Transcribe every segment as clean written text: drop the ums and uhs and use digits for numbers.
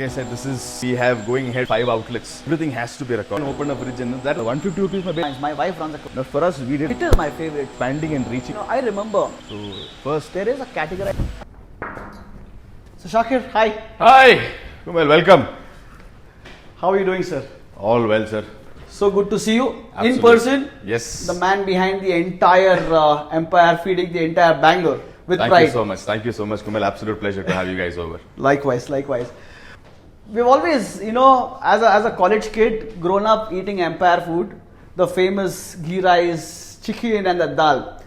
Like I said, we have going ahead 5 outlets. Everything has to be recorded. Open a fridge and that 150 rupees My wife runs a Now for us, we did It is my favorite. expanding and reaching. I remember. So first, There is a category. So Shakir, hi. hi, Kumail, welcome. How are you doing, sir? All well, sir. So good to see you Absolutely. in person. Yes. The man behind the entire empire, feeding the entire Bangalore with Thank pride. you so much. Thank you so much, Kumail. Absolute pleasure to have you guys over. Likewise, likewise. We've always, as a college kid, grown up eating empire food, the famous ghee rice, chicken and the dal.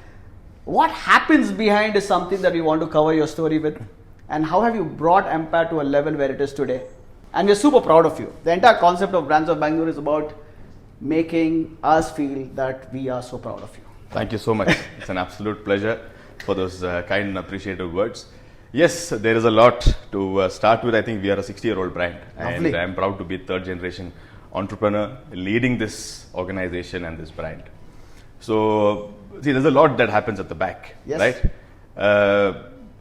What happens behind is something that we want to cover your story with. And how have you brought empire to a level where it is today? And we're super proud of you. The entire concept of Brands of Bangalore is about making us feel that we are so proud of you. Thank you so much. It's an absolute pleasure for those kind and appreciative words. Yes, there is a lot to start with. I think we are a 60-year-old brand. Lovely. And I'm proud to be a third generation entrepreneur leading this organization and this brand. So, see, there's a lot that happens at the back, Yes. right?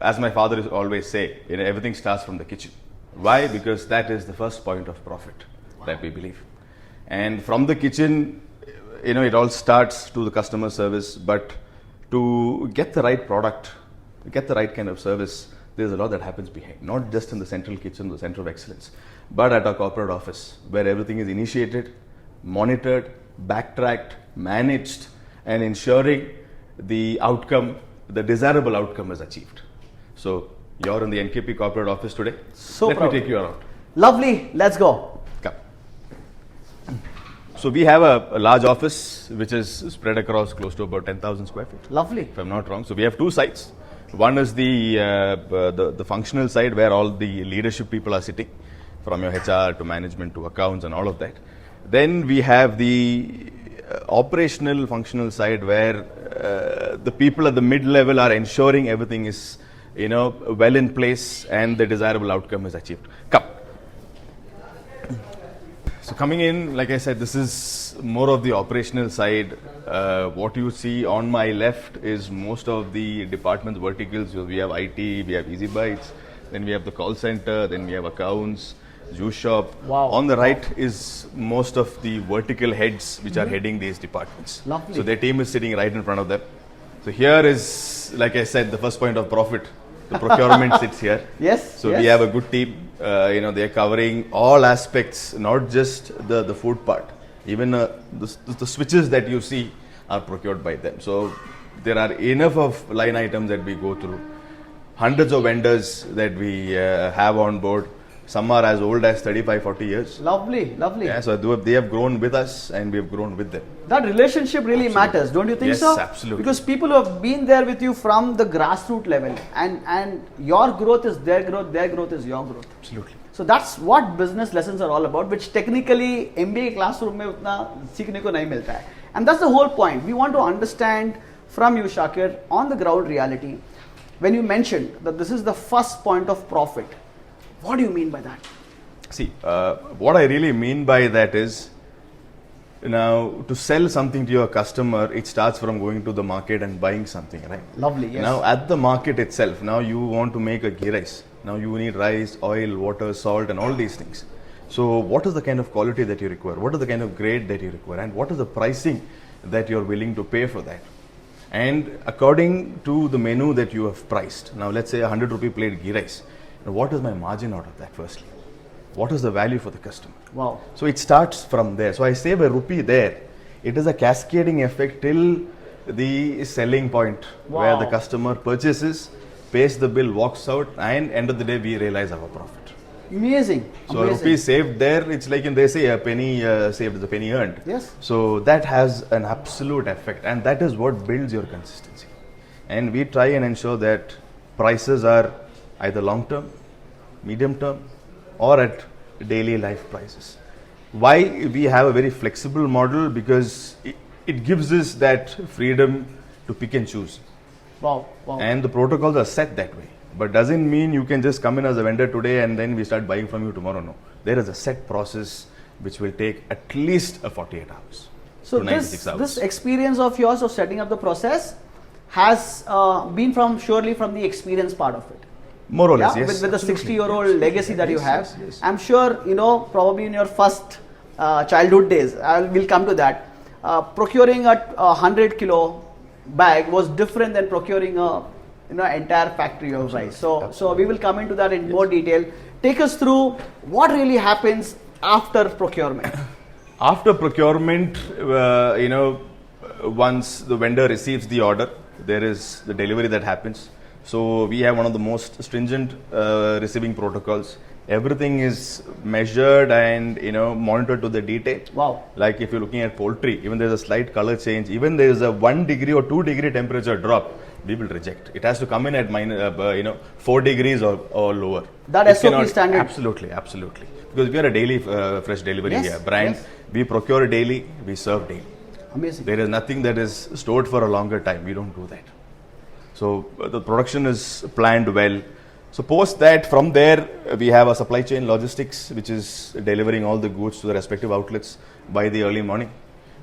As my father is always say, everything starts from the kitchen. Why? Because that is the first point of profit that we believe. And from the kitchen, it all starts to the customer service, but to get the right product, get the right kind of service, there's a lot that happens behind, not just in the central kitchen, the center of excellence, but at our corporate office, where everything is initiated, monitored, backtracked, managed, and ensuring the outcome, the desirable outcome is achieved. So, you're in the NKP corporate office today. So Let proud. me take you around. Lovely, let's go. Come. So, we have a large office which is spread across close to about 10,000 square feet. Lovely. If I'm not wrong. So, we have 2 sites. One is the functional side where all the leadership people are sitting, from your HR to management to accounts and all of that. Then we have the operational functional side where the people at the mid-level are ensuring everything is well in place and the desirable outcome is achieved. Come. So coming in, like I said, this is more of the operational side. What you see on my left is most of the departments, verticals. So we have IT, we have Easy Bites, then we have the call center, then we have accounts, juice shop. Wow. On the right is most of the vertical heads which are heading these departments. Lovely. So their team is sitting right in front of them. So here is, like I said, the first point of profit. The procurement sits here. Yes. So yes. we have a good team. They are covering all aspects, not just the food part. Even the switches that you see are procured by them. So there are enough of line items that we go through. Hundreds of vendors that we have on board. Some are as old as 35, 40 years. Lovely, lovely. Yeah, so they have grown with us and we have grown with them. That relationship really Absolutely. matters, don't you think so? Yes, absolutely. Because people who have been there with you from the grassroots level, and your growth is their growth is your growth. Absolutely. So that's what business lessons are all about, which technically MBA classroom में उतना सीखने को नहीं मिलता है. And that's the whole point. We want to understand from you, Shakir, on the ground reality. When you mentioned that this is the first point of profit, what do you mean by that? See, what I really mean by that is, now to sell something to your customer, it starts from going to the market and buying something, right? Lovely, yes. Now at the market itself, now you want to make a ghee rice. Now you need rice, oil, water, salt and all these things. So what is the kind of quality that you require? What is the kind of grade that you require? And what is the pricing that you're willing to pay for that? And according to the menu that you have priced, now let's say 100 rupee plate ghee rice. Now what is my margin out of that firstly? What is the value for the customer? Wow. So it starts from there. So I save a rupee there. It is a cascading effect till the selling point where the customer purchases, pays the bill, walks out, and end of the day we realize our profit. Amazing. So Amazing. a rupee saved there, it's like they say a penny saved is a penny earned. Yes. So that has an absolute effect, and that is what builds your consistency. And we try and ensure that prices are either long term, medium term, or at daily life prices. Why we have a very flexible model? Because it gives us that freedom to pick and choose. Wow. Wow. And the protocols are set that way. But doesn't mean you can just come in as a vendor today and then we start buying from you tomorrow. No. There is a set process which will take at least 48 hours So to 96 hours. this experience of yours of setting up the process has been surely from the experience part of it. More or less, yes. With the Absolutely. 60-year-old legacy that you Yes, have. yes. I'm sure, probably in your first childhood days, we'll come to that. Procuring a 100-kilo bag was different than procuring a entire factory of rice. So we will come into that in more detail. Take us through what really happens after procurement. After procurement, once the vendor receives the order, there is the delivery that happens. So we have one of the most stringent receiving protocols. Everything is measured and monitored to the detail. Wow. Like if you're looking at poultry, even there's a slight color change, even there's a 1 degree or 2 degree temperature drop, we will reject. It has to come in at 4 degrees or lower. That It SOP cannot- standard. Absolutely. Because we are a daily fresh delivery Yes, brand. yes. We procure daily, we serve daily. Amazing. There is nothing that is stored for a longer time. We don't do that. So the production is planned well. So post that, from there we have a supply chain logistics, which is delivering all the goods to the respective outlets by the early morning.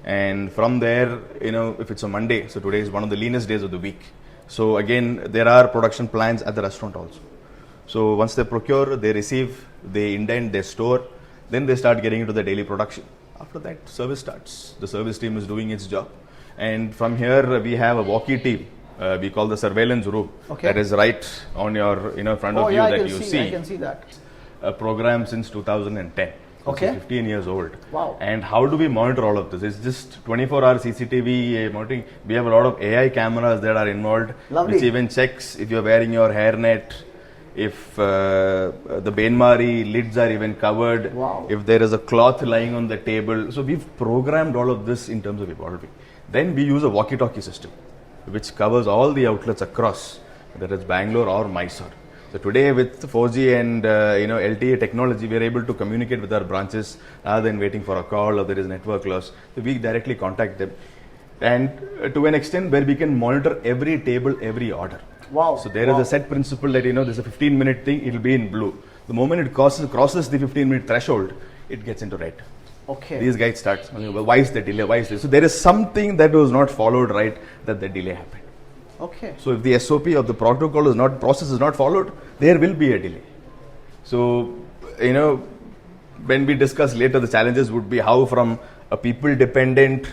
And from there, if it's a Monday, so today is one of the leanest days of the week. So again, there are production plans at the restaurant also. So once they procure, they receive, they indent, they store, then they start getting into the daily production. After that, service starts. The service team is doing its job. And from here, we have a walkie team. We call the surveillance room. Okay. That is right on your front of you I that can you see. see. I can see that. A program since 2010. Okay. It's 15 years old. Wow. And how do we monitor all of this? It's just 24-hour CCTV monitoring. We have a lot of AI cameras that are involved, Lovely. which even checks if you're wearing your hairnet, if the bain-marie lids are even covered, Wow. if there is a cloth lying on the table. So we've programmed all of this in terms of evolving. Then we use a walkie-talkie system, which covers all the outlets across, whether it's Bangalore or Mysore. So today with 4G and LTE technology, we are able to communicate with our branches rather than waiting for a call or there is network loss. So we directly contact them, and to an extent where we can monitor every table, every order. Wow. So there is a set principle that there's a 15-minute thing, it will be in blue. The moment it crosses the 15-minute threshold, it gets into red. Okay. These guys start, well, why is the delay? Why is this? So there is something that was not followed right, that the delay happened. Okay. So if the SOP of the process is not followed, there will be a delay. So, when we discuss later, the challenges would be how from a people dependent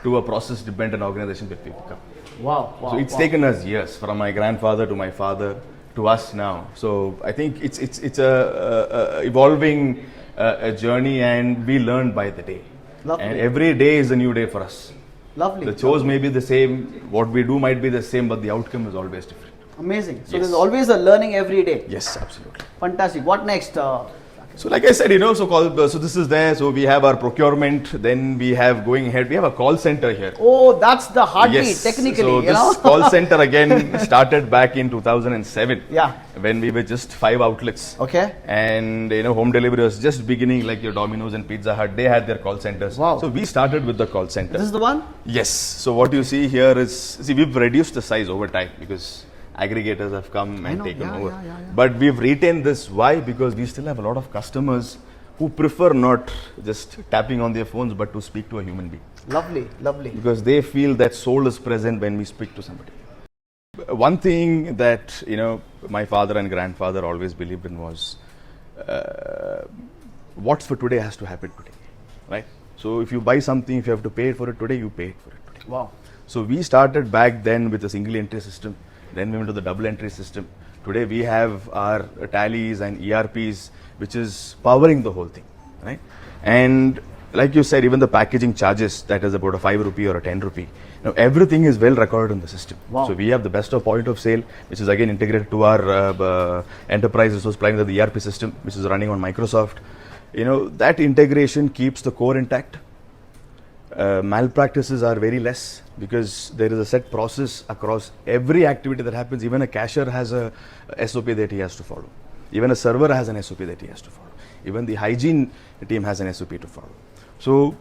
to a process dependent organization will people come. Wow. So it's taken us years, from my grandfather to my father to us now. So I think it's a evolving a journey, and we learn by the day. Lovely. And every day is a new day for us. Lovely. The chores may be the same, what we do might be the same, but the outcome is always different. Amazing. So Yes. there's always a learning every day. Yes, absolutely. Fantastic. What next? So like I said, so this is there. So we have our procurement, then we have going ahead, we have a call center here. Oh, that's the heartbeat, technically. So this call center again started back in 2007. Yeah. When we were just 5 outlets. Okay. And home delivery was just beginning, like your Domino's and Pizza Hut, they had their call centers. Wow. So we started with the call center. This is the one? Yes. So what you see here is, we've reduced the size over time because aggregators have come and taken over. Yeah. But we've retained this. Why? Because we still have a lot of customers who prefer not just tapping on their phones, but to speak to a human being. Lovely. Because they feel that soul is present when we speak to somebody. One thing that, my father and grandfather always believed in was, what's for today has to happen today, right? So if you buy something, if you have to pay for it today, you pay for it today. Wow. So we started back then with a single entry system, then we went to the double entry system. Today we have our tallies and ERPs, which is powering the whole thing, right? And like you said, even the packaging charges, that is about a 5 rupee or a 10 rupee. Now everything is well recorded in the system. Wow. So we have the best of point of sale, which is again integrated to our enterprise resource planning, the ERP system, which is running on Microsoft. That integration keeps the core intact. Malpractices are very less because there is a set process across every activity that happens. Even a cashier has a SOP that he has to follow. Even a server has an SOP that he has to follow. Even the hygiene team has an SOP to follow. So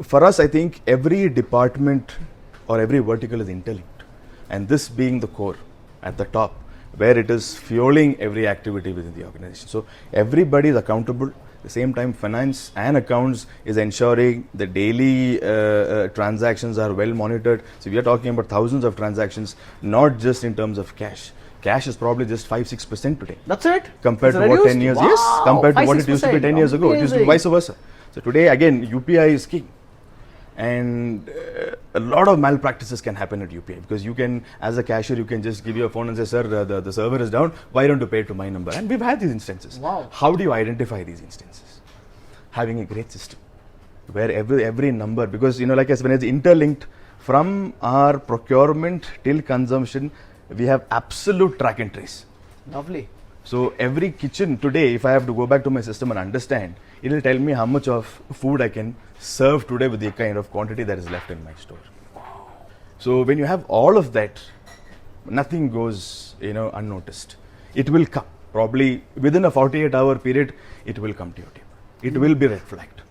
for us, I think every department or every vertical is interlinked, and this being the core at the top, where it is fueling every activity within the organization. So everybody is accountable. At the same time, finance and accounts is ensuring the daily transactions are well monitored. So we are talking about thousands of transactions, not just in terms of cash. Cash is probably just 5-6% today. That's it? Compared It's to what reduced? 10 years, Wow, yes, compared to what it used to be 10 years ago. It used to be Amazing. vice versa. So today, again, UPI is king. And a lot of malpractices can happen at UPI because you can, as a cashier, you can just give your phone and say, sir, the server is down. Why don't you pay to my number? And we've had these instances. Wow. How do you identify these instances? Having a great system where every number, because, like I said, when it's interlinked from our procurement till consumption, we have absolute track and trace. Lovely. So every kitchen today, if I have to go back to my system and understand, it will tell me how much of food I can serve today with the kind of quantity that is left in my store. So when you have all of that, nothing goes, unnoticed. It will come. Probably within a 48-hour period, it will come to your table. It will be red flagged.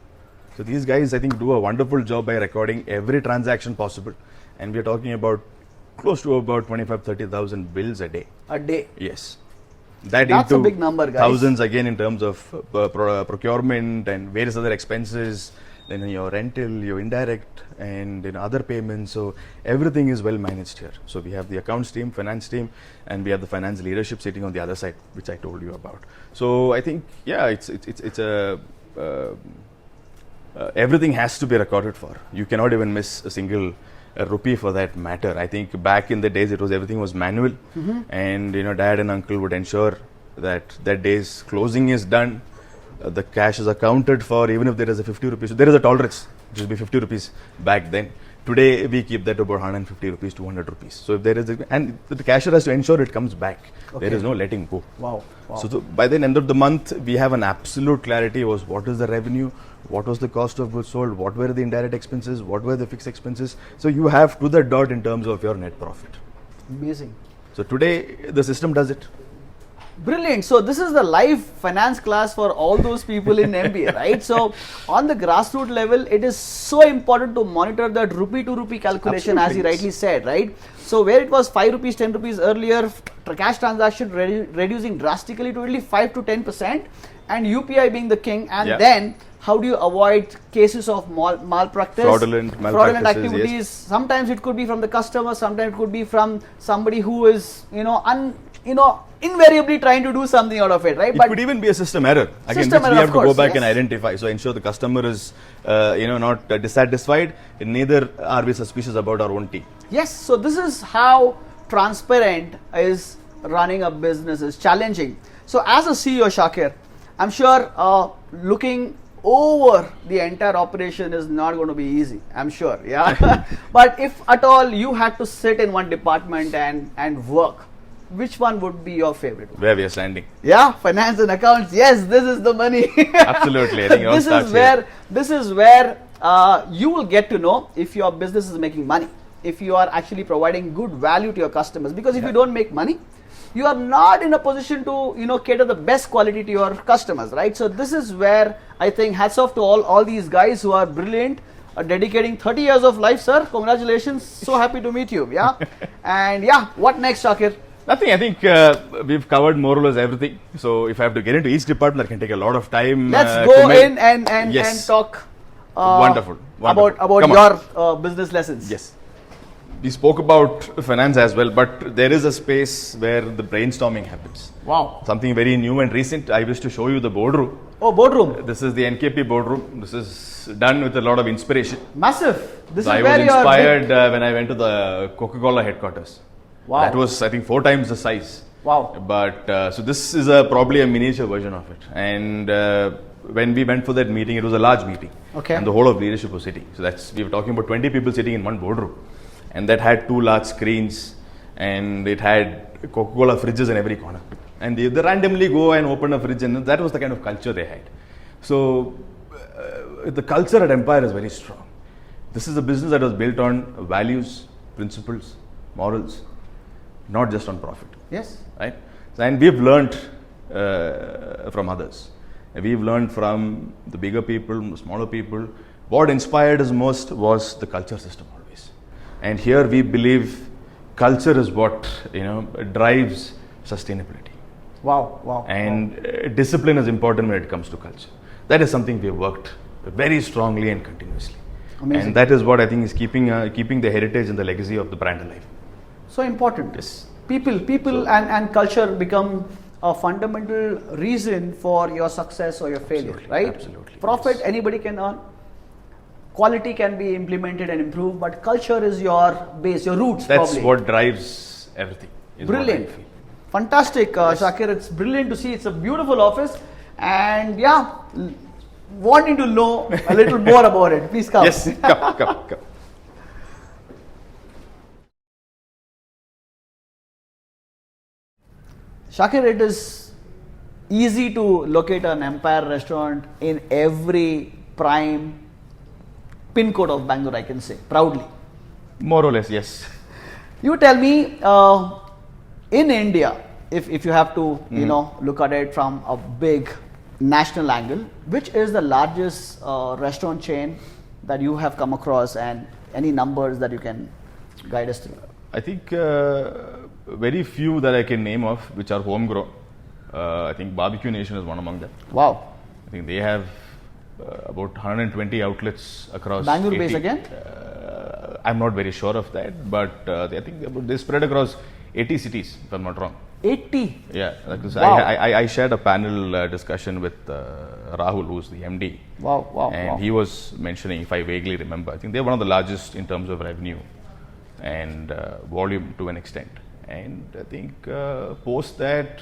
So these guys, I think, do a wonderful job by recording every transaction possible. And we are talking about close to about 25,000-30,000 bills a day. A day. Yes. That's into a big number, guys. Thousands again in terms of procurement and various other expenses, then your rental, your indirect, and other payments. So everything is well managed here. So we have the accounts team, finance team, and we have the finance leadership sitting on the other side, which I told you about. So I think, it's a everything has to be recorded for. You cannot even miss a single rupee for that matter. I think back in the days everything was manual, and dad and uncle would ensure that that day's closing is done, the cash is accounted for, even if there is a 50 rupees. So there is a tolerance, which would be 50 rupees back then. Today we keep that to about 150 rupees, 200 rupees. So if there is, and the cashier has to ensure it comes back. Okay. There is no letting go. Wow. So by the end of the month, we have an absolute clarity was what is the revenue, what was the cost of goods sold, what were the indirect expenses, what were the fixed expenses. So you have to the dot in terms of your net profit. Amazing. So today the system does it. Brilliant. So this is the live finance class for all those people in MBA, right? So on the grassroots level, it is so important to monitor that rupee to rupee calculation, Absolutely. as you rightly said, right? So where it was 5 rupees, 10 rupees earlier, cash transaction reducing drastically to only 5 to 10%, and UPI being the king. And then how do you avoid cases of malpractice, fraudulent activities? Yes. Sometimes it could be from the customer, sometimes it could be from somebody who is invariably trying to do something out of it, right? It could even be a system error. Again, which we have to go back and identify. So ensure the customer is, not dissatisfied. Neither are we suspicious about our own team. Yes. So this is how transparent is running a business is challenging. So as a CEO, Shakir, I'm sure looking over the entire operation is not going to be easy. I'm sure. Yeah. But if at all you had to sit in one department and work, which one would be your favorite one? Where we are standing. Yeah, finance and accounts. Yes, this is the money. Absolutely. I think it all starts here. This is where you will get to know if your business is making money, if you are actually providing good value to your customers. Because if you don't make money, you are not in a position to cater the best quality to your customers, right? So this is where I think hats off to all these guys who are brilliant, dedicating 30 years of life, sir. Congratulations. So happy to meet you. Yeah. And what next, Shakir? Nothing. I think we've covered more or less everything. So if I have to get into each department, that can take a lot of time. Let's go in and talk. Wonderful. About your business lessons. Yes. We spoke about finance as well, but there is a space where the brainstorming happens. Wow. Something very new and recent. I wish to show you the boardroom. Oh, boardroom. This is the NKP boardroom. This is done with a lot of inspiration. Massive. This so is I where was inspired when I went to the Coca-Cola headquarters. Wow. That was, I think, 4 times the size. Wow. But so this is probably a miniature version of it. And when we went for that meeting, it was a large meeting. Okay. And the whole of leadership was sitting. So we were talking about 20 people sitting in one boardroom. And that had 2 large screens. And it had Coca-Cola fridges in every corner. And they randomly go and open a fridge. And that was the kind of culture they had. So the culture at Empire is very strong. This is a business that was built on values, principles, morals. Not just on profit. Yes. Right? And we've learned from others. We've learned from the bigger people, the smaller people. What inspired us most was the culture system always. And here we believe culture is what drives sustainability. Wow. And discipline is important when it comes to culture. That is something we have worked very strongly and continuously. Amazing. And that is what I think is keeping the heritage and the legacy of the brand alive. So important. Yes. People and culture become a fundamental reason for your success or your failure, Absolutely, right? absolutely, Profit, yes. anybody can earn. Quality can be implemented and improved, but culture is your base, your roots. That's probably. what drives everything. is what I Brilliant. feel. Fantastic, Yes. Shakir. It's brilliant to see. It's a beautiful office. And yeah, wanting to know a little more about it. Please come. Yes, come. Shakir, it is easy to locate an Empire restaurant in every prime pin code of Bangalore, I can say, proudly. More or less, yes. You tell me, in India, if you have to, look at it from a big national angle, which is the largest restaurant chain that you have come across, and any numbers that you can guide us through? I think very few that I can name of which are homegrown. I think Barbecue Nation is one among them. Wow. I think they have about 120 outlets across Bangalore 80. base again? I'm not very sure of that, but I think they spread across 80 cities, if I'm not wrong. 80? Yeah, Wow. I shared a panel discussion with Rahul, who's the MD. Wow. And he was mentioning, if I vaguely remember, I think they're one of the largest in terms of revenue and volume to an extent. And I think post that,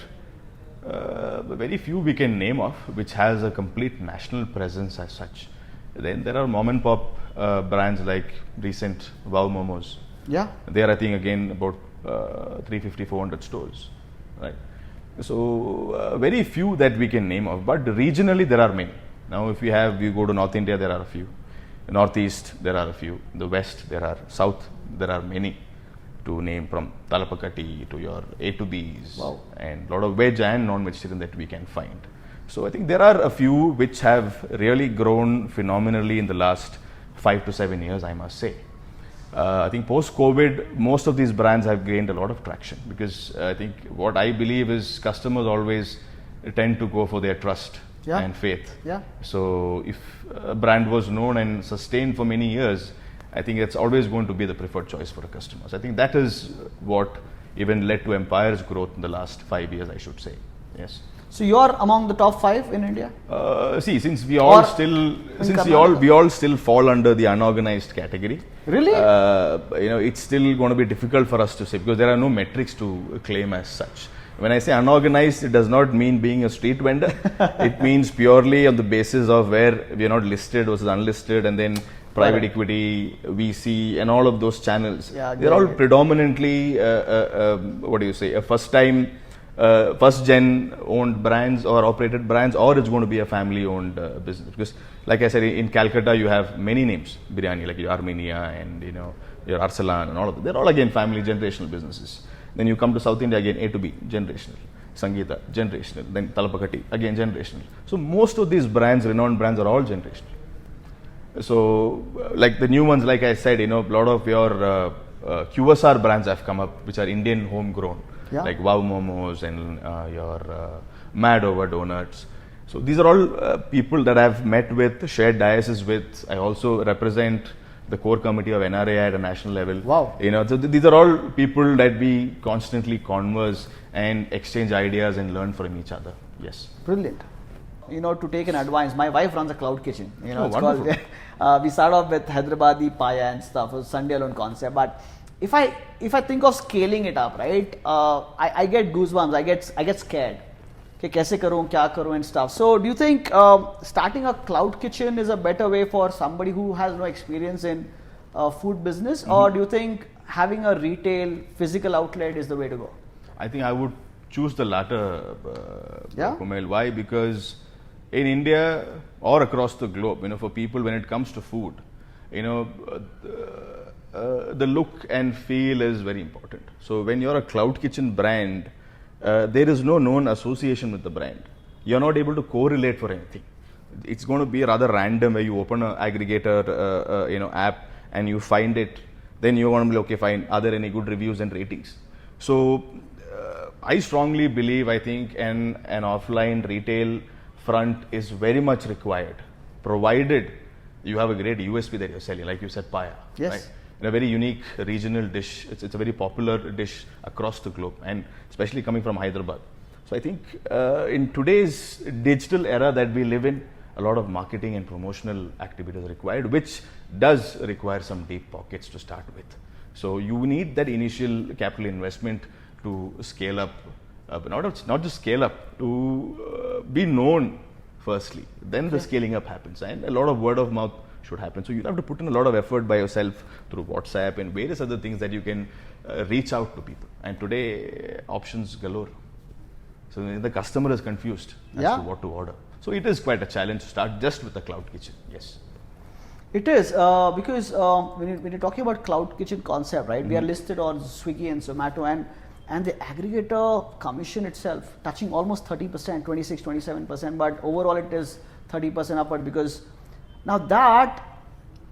very few we can name of which has a complete national presence as such. Then there are mom and pop brands like recent Wow Momos. Yeah. There I think again about 350-400 stores, right? So very few that we can name of, but regionally there are many. Now if you go to North India, there are a few. Northeast there are a few. The West there are. South there are many to name, from Talapakati to your A to B's. Wow. And a lot of veg and non-vegetarian that we can find. So I think there are a few which have really grown phenomenally in the last 5 to 7 years, I must say. I think post-COVID, most of these brands have gained a lot of traction, because I think what I believe is customers always tend to go for their trust and faith. Yeah. So if a brand was known and sustained for many years, I think it's always going to be the preferred choice for the customers. I think that is what even led to Empire's growth in the last 5 years, I should say. Yes. So you are among the top 5 in India? See, since we all still fall under the unorganized category. Really? It's still going to be difficult for us to say, because there are no metrics to claim as such. When I say unorganized, it does not mean being a street vendor. It means purely on the basis of where we are not listed versus unlisted, and then private equity, VC, and all of those channels. Yeah, they're all predominantly, a first gen owned brands or operated brands, or it's going to be a family owned business. Because like I said, in Calcutta you have many names, biryani, like your Armenia and your Arsalan and all of them. They're all again family generational businesses. Then you come to South India, again A to B, generational. Sangeeta, generational. Then Talapakati, again generational. So most of these brands, renowned brands, are all generational. So like the new ones, like I said, a lot of your QSR brands have come up, which are Indian homegrown. Yeah. Like Wow Momos and your Mad Over Donuts. So these are all people that I've met with, shared diocese with. I also represent the core committee of NRA at a national level. Wow. So these are all people that we constantly converse and exchange ideas and learn from each other. Yes. Brilliant. To take an advice, my wife runs a cloud kitchen. Oh, it's wonderful. called, we start off with Hyderabadi paya and stuff, a Sunday alone concept. But if I think of scaling it up, right, I get goosebumps. I get scared. Okay, kaise karoon, kya karoon and stuff. So do you think starting a cloud kitchen is a better way for somebody who has no experience in food business, or do you think having a retail physical outlet is the way to go? I think I would choose the latter, Yeah? Kumail. Why? Because in India or across the globe, for people, when it comes to food, the look and feel is very important. So when you're a cloud kitchen brand, there is no known association with the brand. You're not able to correlate for anything. It's going to be rather random, where you open an aggregator app and you find it. Then you're going to be okay, fine. Are there any good reviews and ratings? So I strongly believe, I think an offline retail front is very much required, provided you have a great USP that you're selling, like you said, paya. Yes. Right? a very unique regional dish. It's a very popular dish across the globe, and especially coming from Hyderabad. So I think in today's digital era that we live in, a lot of marketing and promotional activities are required, which does require some deep pockets to start with. So you need that initial capital investment to scale up, not just scale up, to be known firstly. Then the scaling up happens, and a lot of word of mouth should happen. So you have to put in a lot of effort by yourself through WhatsApp and various other things that you can reach out to people. And today options galore. So the customer is confused as to what to order. So it is quite a challenge to start just with a cloud kitchen. Yes. It is because when you're talking about cloud kitchen concept, right? We are listed on Swiggy and Zomato, and the aggregator commission itself touching almost 30%, 26, 27%, but overall it is 30% upward, because now that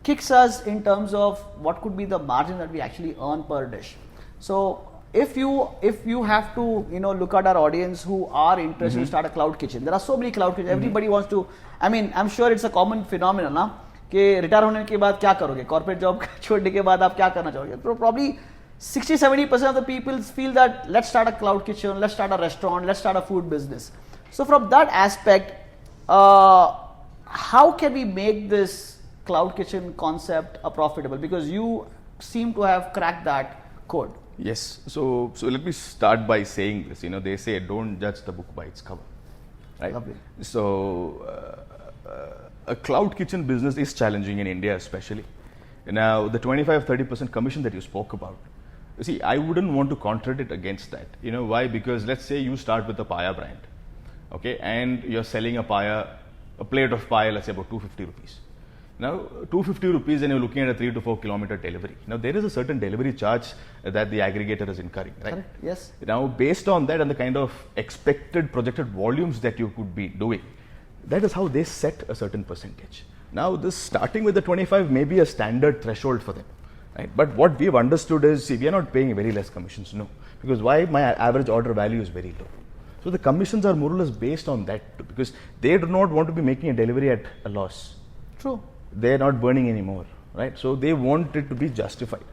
kicks us in terms of what could be the margin that we actually earn per dish. So if you have to look at our audience who are interested to start a cloud kitchen, there are so many cloud kitchens. Everybody wants to. I mean, I'm sure it's a common phenomenon, ना कि retire होने के बाद क्या करोगे, corporate job छोड़ने के बाद आप क्या करना चाहोगे. So probably 60-70% of the people feel that let's start a cloud kitchen, let's start a restaurant, let's start a food business. So from that aspect, how can we make this cloud kitchen concept profitable? Because you seem to have cracked that code. Yes. So let me start by saying this. They say don't judge the book by its cover, right? Lovely. So a cloud kitchen business is challenging in India, especially. Now, the 25-30% commission that you spoke about, see, I wouldn't want to contradict against that. Why? Because let's say you start with a paya brand, okay, and you're selling a plate of paya, let's say about 250 rupees. Now, 250 rupees, and you're looking at a 3 to 4 kilometer delivery. Now, there is a certain delivery charge that the aggregator is incurring, right? Correct. Yes. Now, based on that and the kind of expected projected volumes that you could be doing, that is how they set a certain percentage. Now, this starting with the 25 may be a standard threshold for them, right? But what we've understood is, see, we are not paying very less commissions, no. Because why? My average order value is very low. So the commissions are more or less based on that too, because they do not want to be making a delivery at a loss. True. They are not burning anymore, right? So they want it to be justified.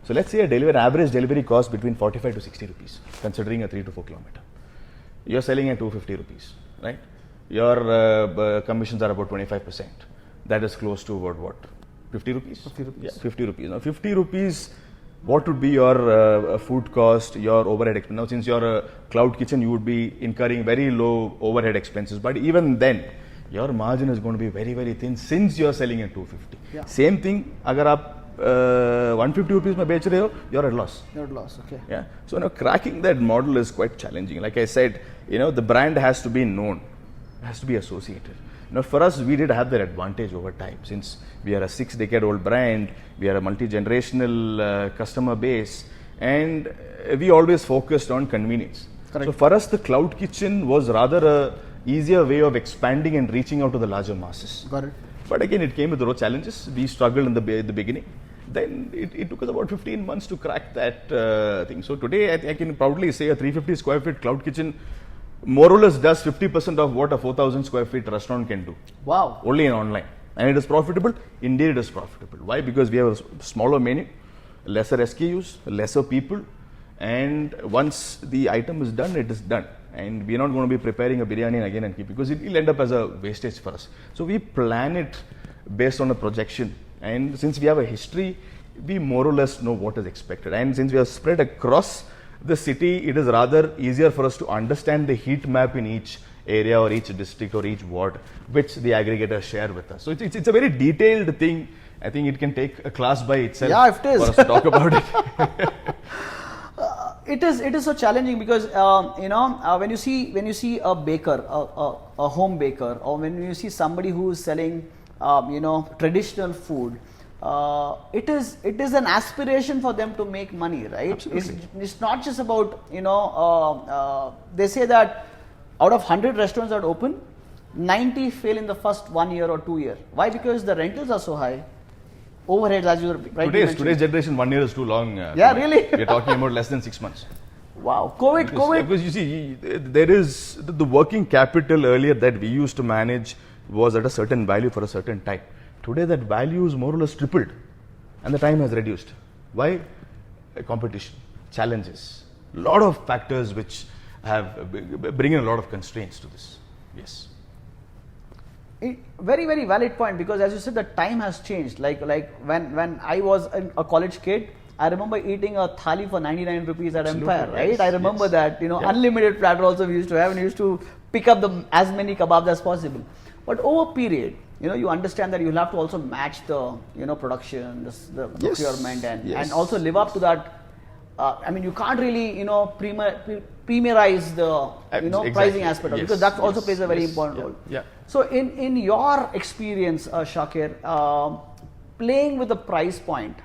So let's say average delivery cost between 45 to 60 rupees, considering a 3 to 4 kilometer. You're selling at 250 rupees, right? Your commissions are about 25%. That is close to what? 50 rupees? 50 rupees. Yeah, 50 rupees. Now 50 rupees, what would be your food cost, your overhead expense? Now since you're a cloud kitchen, you would be incurring very low overhead expenses. But even then, your margin is going to be very, very thin since you're selling at 250. Yeah. Same thing, agar aap 150 rupees mein bech rahe ho, you're at loss. You're at loss, okay. Yeah. So now cracking that model is quite challenging. Like I said, the brand has to be known, has to be associated. For us, we did have that advantage over time. Since we are a 6-decade-old brand, we are a multi-generational customer base, and we always focused on convenience. Correct. So for us, the cloud kitchen was rather a easier way of expanding and reaching out to the larger masses. Got it. But again, it came with those challenges. We struggled in the beginning. Then it took us about 15 months to crack that thing. So today, I can proudly say a 350 square feet cloud kitchen more or less does 50% of what a 4,000 square feet restaurant can do. Wow. Only in online. And it is profitable. Indeed, it is profitable. Why? Because we have a smaller menu, lesser SKUs, lesser people. And once the item is done, it is done. And we are not going to be preparing a biryani again and keep, because it will end up as a wastage for us. So we plan it based on a projection. And since we have a history, we more or less know what is expected. And since we are spread across the city, it is rather easier for us to understand the heat map in each area or each district or each ward, which the aggregators share with us. So it's a very detailed thing. I think it can take a class by itself. Yeah, it is. For us to talk about it. It is so challenging because when you see a baker, a home baker, or when you see somebody who is selling traditional food, it is an aspiration for them to make money, right? Absolutely. It's not just about they say that out of 100 restaurants that open, 90 fail in the first 1 year or 2 years. Why? Because the rentals are so high. Overheads, as you right. Today's generation, 1 year is too long. Yeah, really. We're talking about less than 6 months. Wow, COVID. Because you see, there is the working capital earlier that we used to manage was at a certain value for a certain time. Today, that value is more or less tripled. and the time has reduced. Why? Competition, challenges, lot of factors which have bring in a lot of constraints to this. Yes. Very, very valid point, because as you said, the time has changed. Like when I was a college kid, I remember eating a thali for 99 rupees at Absolutely, Empire, right? yes, I remember yes. that, unlimited platter also we used to have, and we used to pick up as many kebabs as possible. But over period, you understand that you'll have to also match the, production, the Yes, procurement, and yes. also live up to that. You can't really, premierize the, Exactly. pricing aspect of it, Yes, because that also yes, plays a very yes, important yeah, role. yeah. So in your experience, Shakir, playing with the price point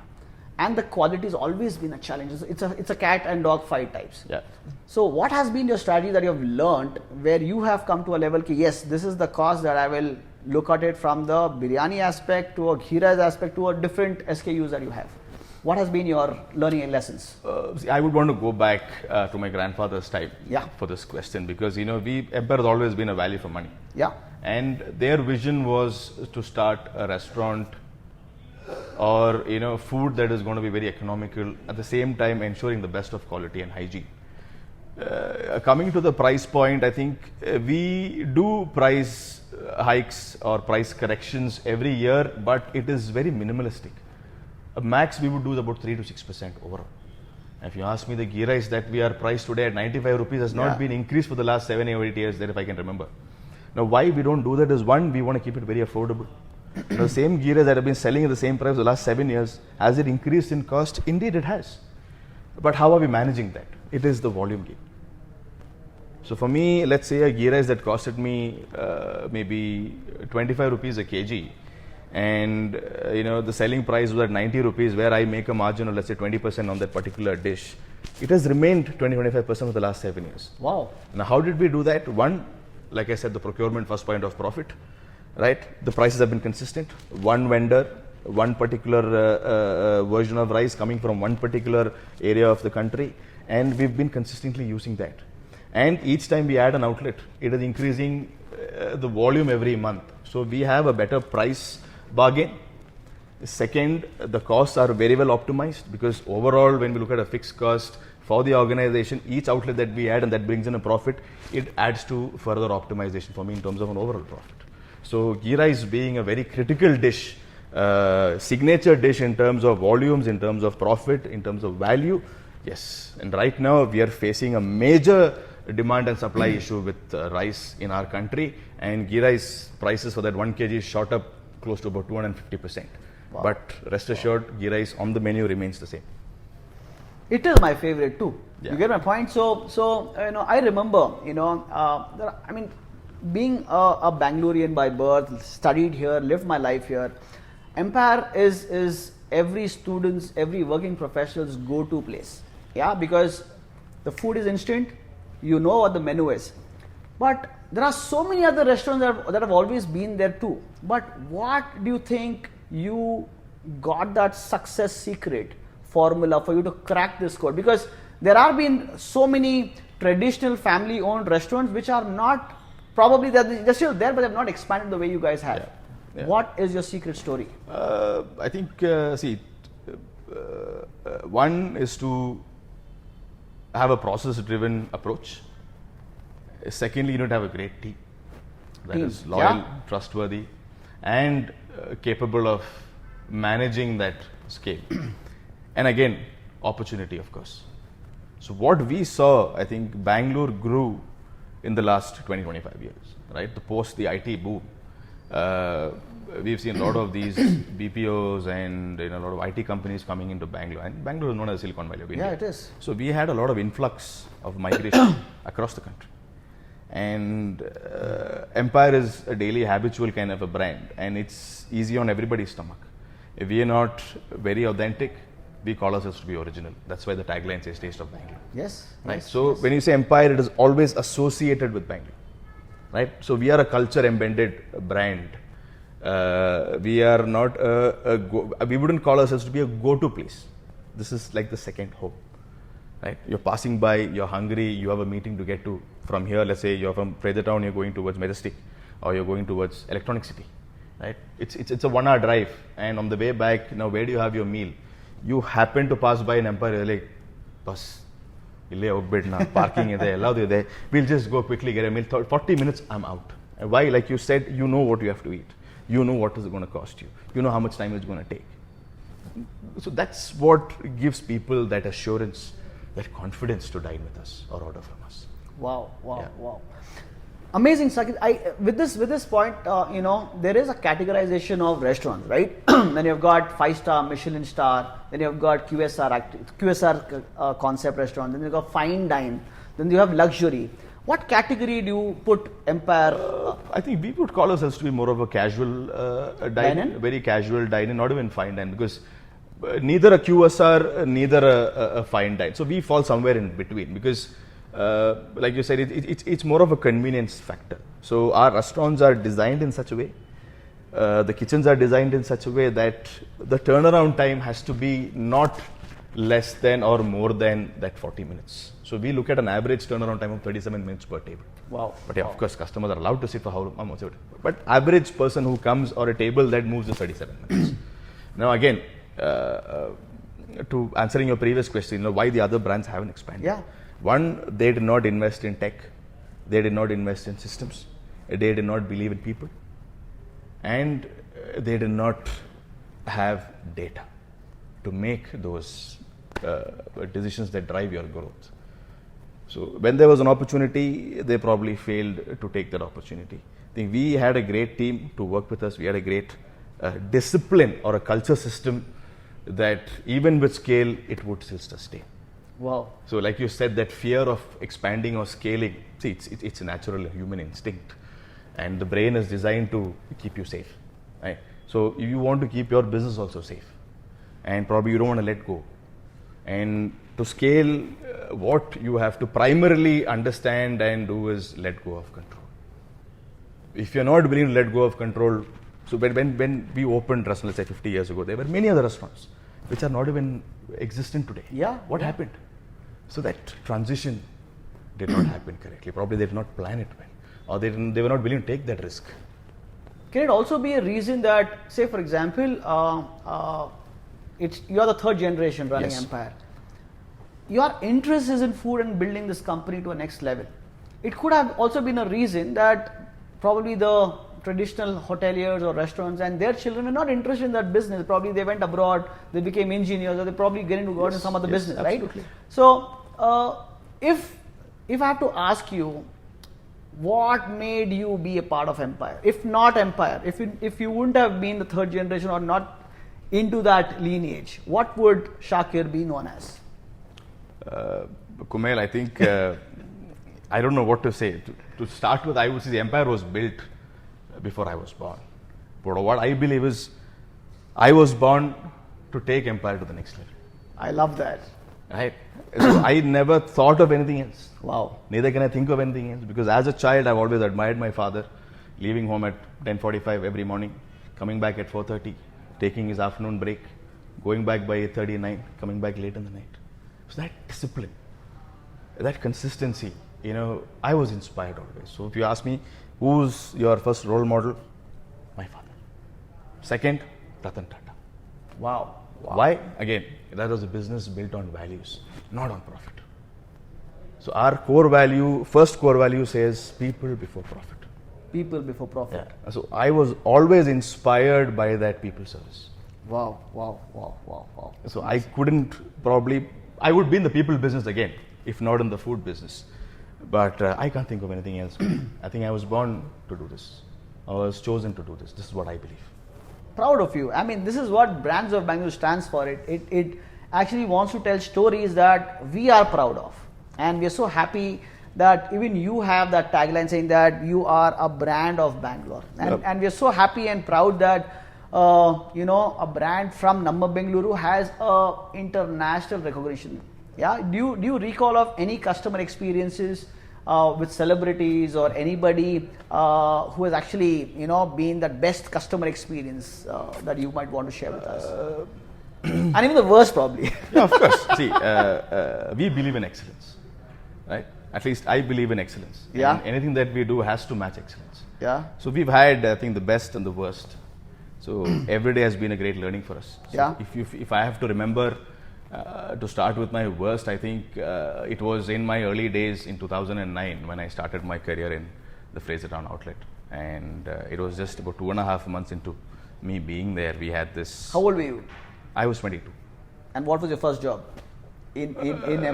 and the quality has always been a challenge. It's a cat and dog fight types. Yeah. So what has been your strategy that you have learned where you have come to a level ki, yes, this is the cost that I will look at it from the biryani aspect to a ghee rice aspect to a different SKUs that you have? What has been your learning lessons? See, I would want to go back to my grandfather's time Yeah. for this question, because Empire has always been a value for money. Yeah. And their vision was to start a restaurant or food that is going to be very economical, at the same time ensuring the best of quality and hygiene. Coming to the price point, I think we do price hikes or price corrections every year, but it is very minimalistic. Max we would do about 3 to 6% overall. If you ask me, the ghee rice that we are priced today at 95 rupees has not been increased for the last 7 or 8 years there, if I can remember. Now, why we don't do that is, one, we want to keep it very affordable. The same ghee rice that have been selling at the same price for the last 7 years, has it increased in cost? Indeed it has. But how are we managing that? It is the volume game. So for me, let's say a ghee rice that costed me maybe 25 rupees a kg, and the selling price was at 90 rupees, where I make a margin of, let's say, 20% on that particular dish. It has remained 20-25% for the last 7 years. Wow. Now, how did we do that? One, like I said, the procurement, first point of profit, right? The prices have been consistent. One vendor, one particular version of rice coming from one particular area of the country, and we've been consistently using that. And each time we add an outlet, it is increasing the volume every month. So we have a better price bargain. Second, the costs are very well optimized, because overall, when we look at a fixed cost for the organization, each outlet that we add and that brings in a profit, it adds to further optimization for me in terms of an overall profit. So ghee rice being a very critical dish, signature dish in terms of volumes, in terms of profit, in terms of value, yes. And right now we are facing a major demand and supply issue with rice in our country, and ghee rice prices for that 1 kg shot up close to about 250%. Wow. But rest assured, ghee rice on the menu remains the same. It is my favorite too. Yeah. You get my point? So I remember, being a Bangalorean by birth, studied here, lived my life here. Empire is every student's, every working professional's go-to place. Yeah, because the food is instant, you know what the menu is. But there are so many other restaurants that have always been there too. But what do you think you got that success secret formula for you to crack this code? Because there have been so many traditional family-owned restaurants which are not, probably they're still there, but they've not expanded the way you guys have. Yeah. What is your secret story? I think, one is to have a process-driven approach. Secondly, you need to have a great team that is loyal, trustworthy, and capable of managing that scale. And again, opportunity, of course. So what we saw, I think Bangalore grew in the last 20-25 years, right? Post the IT boom, we've seen a lot of these BPOs and a lot of IT companies coming into Bangalore, and Bangalore is known as Silicon Valley of India. Yeah, it is. So we had a lot of influx of migration across the country, and Empire is a daily habitual kind of a brand, and it's easy on everybody's stomach. If we are not very authentic, we call ourselves to be original. That's why the tagline says "Taste of Bangalore." Yes. Right. Yes, So yes. when you say Empire, it is always associated with Bangalore, right? So we are a culture embedded brand. We are not we wouldn't call ourselves to be a go-to place. This is like the second home, right? You're passing by, you're hungry, you have a meeting to get to from here. Let's say you're from Fraser Town, you're going towards Majestic, or you're going towards Electronic City. right? It's a 1 hour drive, and on the way back, where do you have your meal? You happen to pass by an Empire, you're like, boss, parking is there, we'll just go quickly get a meal. 40 minutes, I'm out. And why? Like you said, you know what you have to eat. You know what is going to cost you. You know how much time it's going to take. So that's what gives people that assurance, that confidence to dine with us or order from us. Wow. Yeah. Amazing, Shakir. With this point, there is a categorization of restaurants, right? Then you've got 5-star, Michelin star, then you've got QSR concept restaurant, then you've got fine dine, then you have luxury. What category do you put Empire? I think we would call ourselves to be more of a casual dine-in, very casual dine-in, not even fine dine, because neither a QSR, neither a fine dine. So we fall somewhere in between, because like you said, it's more of a convenience factor. So our restaurants are designed in such a way, the kitchens are designed in such a way that the turnaround time has to be not less than or more than that 40 minutes. So we look at an average turnaround time of 37 minutes per table. Wow. But yeah, of course, customers are allowed to sit for how much. But average person who comes, or a table that moves, is 37 minutes. Now again, to answering your previous question, why the other brands haven't expanded. Yeah. One, they did not invest in tech. They did not invest in systems. They did not believe in people. And they did not have data to make those decisions that drive your growth. So when there was an opportunity, they probably failed to take that opportunity. I think we had a great team to work with us. We had a great discipline or a culture system that even with scale, it would still sustain. Wow. So like you said, that fear of expanding or scaling, see, it's a natural human instinct. And the brain is designed to keep you safe. Right? So you want to keep your business also safe. And probably you don't want to let go. And to scale, what you have to primarily understand and do is let go of control. If you're not willing to let go of control, so when we opened restaurants, let's say 50 years ago, there were many other restaurants which are not even existent today. Yeah. What happened? So that transition did not happen correctly. Probably they did not plan it well, or they were not willing to take that risk. Can it also be a reason that, say for example, you are the third generation running Yes. Empire. Your interest is in food and building this company to a next level. It could have also been a reason that probably the traditional hoteliers or restaurants and their children were not interested in that business. Probably they went abroad, they became engineers, or they probably get into God in some other business, absolutely. right? So, if I have to ask you, what made you be a part of Empire? If not Empire, if you wouldn't have been the third generation or not into that lineage, what would Shakir be known as? Kumail, I think I don't know what to say. To start with, I would say the Empire was built before I was born. But what I believe is, I was born to take Empire to the next level. I love that. Right? So I never thought of anything else. Wow. Neither can I think of anything else, because as a child, I've always admired my father, leaving home at 10:45 every morning, coming back at 4:30, taking his afternoon break, going back by 8:39, coming back late in the night. So that discipline, that consistency, I was inspired always. So if you ask me, who's your first role model? My father. Second, Ratan Tata. Wow. Why? Again, that was a business built on values, not on profit. So our first core value says people before profit. People before profit. Yeah. So I was always inspired by that people service. Wow. So I would be in the people business again, if not in the food business. But I can't think of anything else. I think I was born to do this. I was chosen to do this. This is what I believe. Proud of you. I mean, this is what Brands of Bangalore stands for. It actually wants to tell stories that we are proud of. And we are so happy that even you have that tagline saying that you are a brand of Bangalore. And we are so happy and proud that a brand from Bengaluru has international recognition. Yeah. Do you recall of any customer experiences with celebrities or anybody who has actually been the best customer experience that you might want to share with us? And even the worst, probably. Yeah, of course. See, we believe in excellence, right? At least I believe in excellence. Yeah. And anything that we do has to match excellence. Yeah. So we've had, I think, the best and the worst So every day has been a great learning for us. So Yeah. if I have to remember to start with my worst, I think it was in my early days in 2009 when I started my career in the Fraser Town outlet. And it was just about 2.5 months into me being there. We had this. How old were you? I was 22. And what was your first job in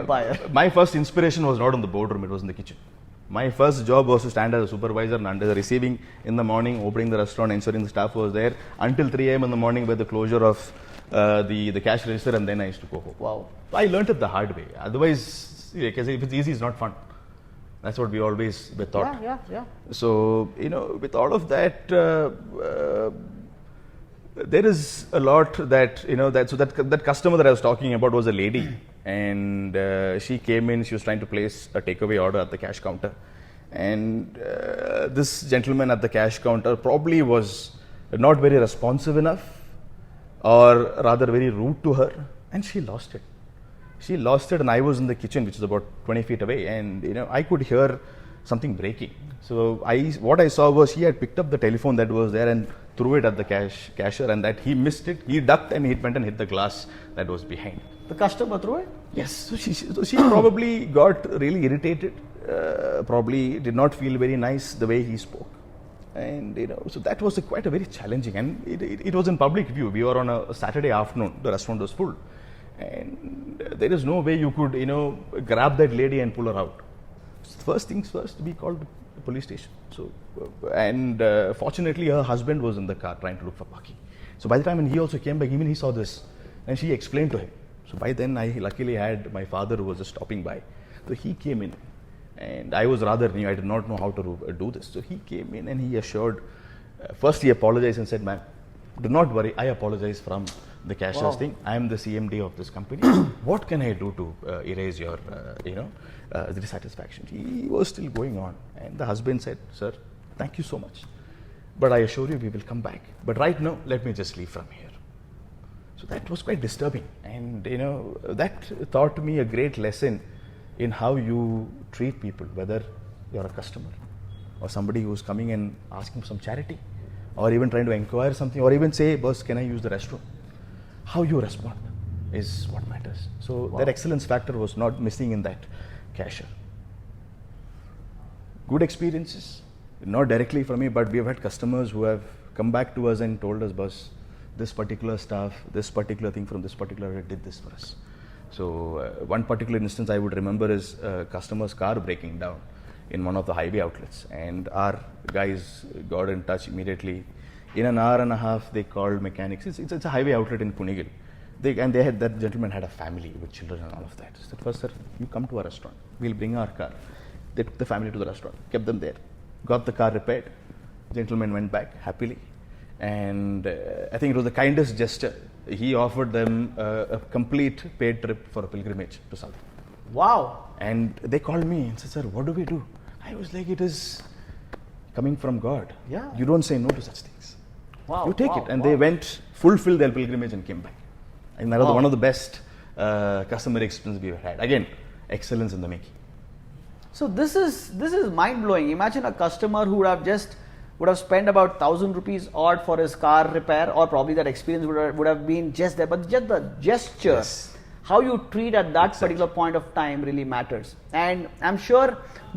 Empire? My first inspiration was not in the boardroom, it was in the kitchen. My first job was to stand as a supervisor and under the receiving in the morning, opening the restaurant, ensuring the staff was there until 3 a.m. in the morning by the closure of the cash register, and then I used to go home. Wow. I learnt it the hard way. Otherwise, like I say, if it's easy, it's not fun. That's what we always were taught. Yeah. So, with all of that, there is a lot that, that customer that I was talking about was a lady. And she came in, she was trying to place a takeaway order at the cash counter. And this gentleman at the cash counter probably was not very responsive enough, or rather very rude to her, and she lost it. She lost it, and I was in the kitchen, which is about 20 feet away, and I could hear something breaking. So what I saw was he had picked up the telephone that was there and threw it at the cashier, and that he missed it. He ducked and he went and hit the glass that was behind. The customer threw it? Yes. So she probably got really irritated. Probably did not feel very nice the way he spoke. And so that was quite a very challenging, and it was in public view. We were on a Saturday afternoon. The restaurant was full, and there is no way you could grab that lady and pull her out. First things first, we called the police station. So and fortunately her husband was in the car trying to look for parking. So by the time when he also came back, even he saw this, and she explained to him. So by then I luckily had my father who was just stopping by. So he came in. And I was rather new, I did not know how to do this. So he came in and he assured, first he apologized and said, "Ma'am, do not worry, I apologize from the cashier's thing. I am the CMD of this company. What can I do to erase your, dissatisfaction?" He was still going on. And the husband said, "Sir, thank you so much. But I assure you we will come back. But right now, let me just leave from here." So that was quite disturbing. And, that taught me a great lesson in how you treat people, whether you're a customer or somebody who's coming and asking for some charity, or even trying to inquire something, or even say, "Boss, can I use the restroom?" How you respond is what matters. So that excellence factor was not missing in that cashier. Good experiences, not directly from me, but we have had customers who have come back to us and told us, "Boss, this particular staff, this particular thing from this particular did this for us." So one particular instance I would remember is a customer's car breaking down in one of the highway outlets, and our guys got in touch immediately. In an hour and a half, they called mechanics. It's a highway outlet in Kunigil. That gentleman had a family with children and all of that. So first, "Sir, you come to our restaurant. We'll bring our car." They took the family to the restaurant, kept them there, got the car repaired. Gentleman went back happily, and I think it was the kindest gesture. He offered them a complete paid trip for a pilgrimage to South. Wow. And they called me and said, "Sir, what do we do?" I was like, "It is coming from God. Yeah. You don't say no to such things. Wow. You take it." And they went, fulfilled their pilgrimage and came back. And that was one of the best customer experience we've had. Again, excellence in the making. So this is mind blowing. Imagine a customer who would have spent about 1,000 rupees odd for his car repair, or probably that experience would have been just there. But just the gesture, Yes. how you treat at that particular point of time really matters. And I'm sure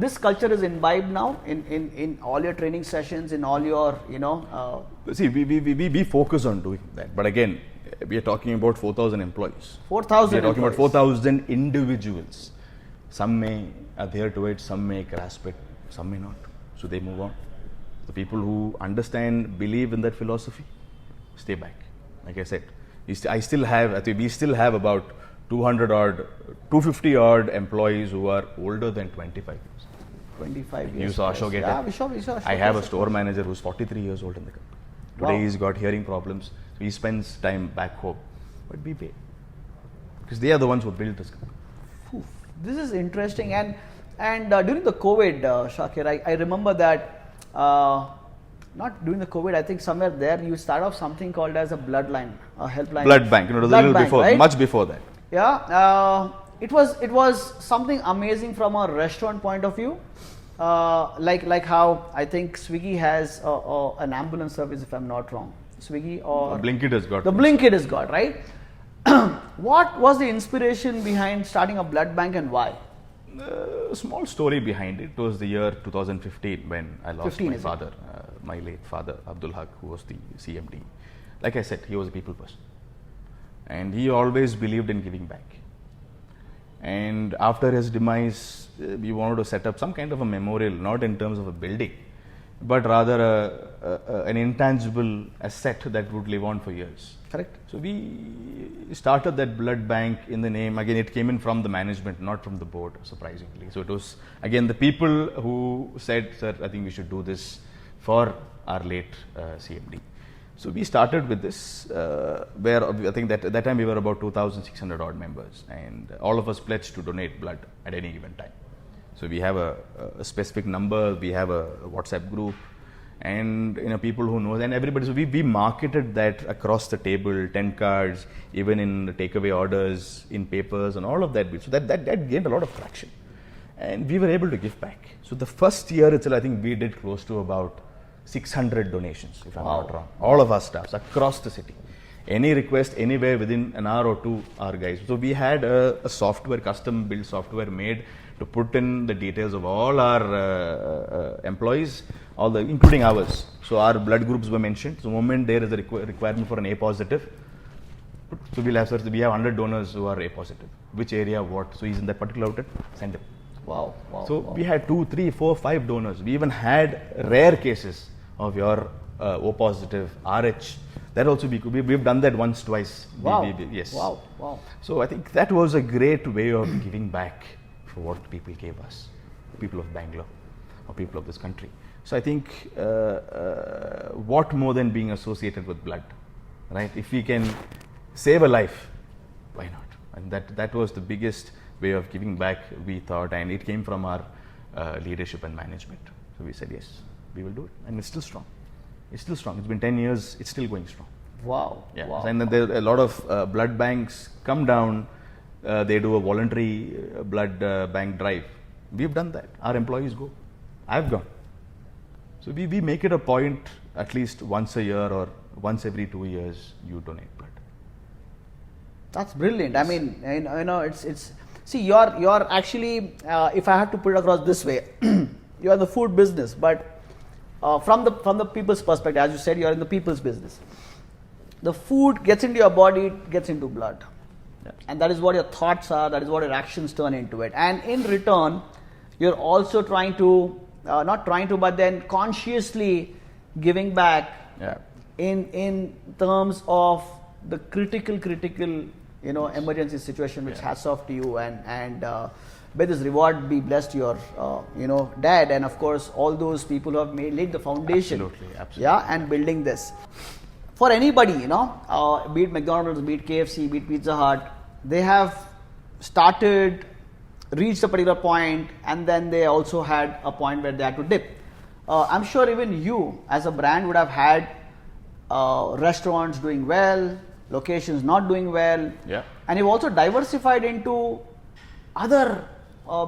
this culture is imbibed now in all your training sessions, in all your, See, we focus on doing that. But again, we are talking about 4,000 employees. 4,000 We are talking about employees. 4,000 individuals. Some may adhere to it, some may grasp it, some may not. So they move on. The people who understand, believe in that philosophy, stay back. Like I said, we still have about 250 odd employees who are older than 25 years. 25 years. You saw Ashok get Yeah, it. we saw Ashok. I have a store manager who's 43 years old in the company. Today Wow. he's got hearing problems, so he spends time back home. But we pay, because they are the ones who built this company. This is interesting, and during the COVID, Shakir, I remember that not during the COVID. I think somewhere there you start off something called as a bloodline, a helpline. Blood bank, it was a little before, right? much before that. Yeah, it was something amazing from a restaurant point of view. like how I think Swiggy has an ambulance service, if I'm not wrong. Swiggy or Blinkit has got. The Blinkit has got, right? What was the inspiration behind starting a blood bank and why? A small story behind it. It was the year 2015 when I lost 15, my is it? father, my late father, Abdul Haq, who was the CMD. Like I said, he was a people person. And he always believed in giving back. And after his demise, we wanted to set up some kind of a memorial, not in terms of a building, but rather an intangible asset that would live on for years. Correct. So we started that blood bank in the name, again it came in from the management, not from the board, surprisingly. So it was again the people who said, sir, I think we should do this for our late CMD. So we started with this, where I think that time we were about 2,600 odd members, and all of us pledged to donate blood at any given time. So we have a specific number, we have a WhatsApp group, and people who know, and everybody. So we marketed that across the table, 10 cards, even in the takeaway orders, in papers, and all of that. So that gained a lot of traction, and we were able to give back. So the first year itself, I think we did close to about 600 donations, if I'm not wrong. All of our staffs across the city. Any request, anywhere within an hour or two, our guys. So we had a software, custom built software made to put in the details of all our employees, including ours. So our blood groups were mentioned. So the moment there is a requirement for an A positive, so we have 100 donors who are A positive. Which area, what? So he's in that particular outlet, send him. Wow. So we had 2, 3, 4, 5 donors. We even had rare cases of your O positive, RH. That also we've done that once, twice. Wow. Yes. Wow. So I think that was a great way of giving back for what people gave us, people of Bangalore or people of this country. So I think what more than being associated with blood, right? If we can save a life, why not? And that was the biggest way of giving back, we thought, and it came from our leadership and management. So we said, yes, we will do it, and it's still strong. It's been 10 years, it's still going strong. Wow. Yeah. Wow. And then there are a lot of blood banks come down, they do a voluntary blood bank drive. We've done that. Our employees go. I've gone. So we make it a point, at least once a year or once every 2 years, you donate blood. That's brilliant. I mean, it's see, you're actually, if I have to put it across this way, you're in the food business, but from the people's perspective, as you said, you're in the people's business. The food gets into your body, it gets into blood. Yeah. And that is what your thoughts are, that is what your actions turn into it. And in return, you're also trying to, but then consciously giving back in terms of the critical, emergency situation which hats off to you, and may this reward be blessed to your, dad, and of course all those people who have laid the foundation. Absolutely. Yeah, and building this. For anybody, be it McDonald's, be it KFC, be it Pizza Hut, they have reached a particular point, and then they also had a point where they had to dip. I'm sure even you as a brand would have had restaurants doing well, locations not doing well, and you've also diversified into other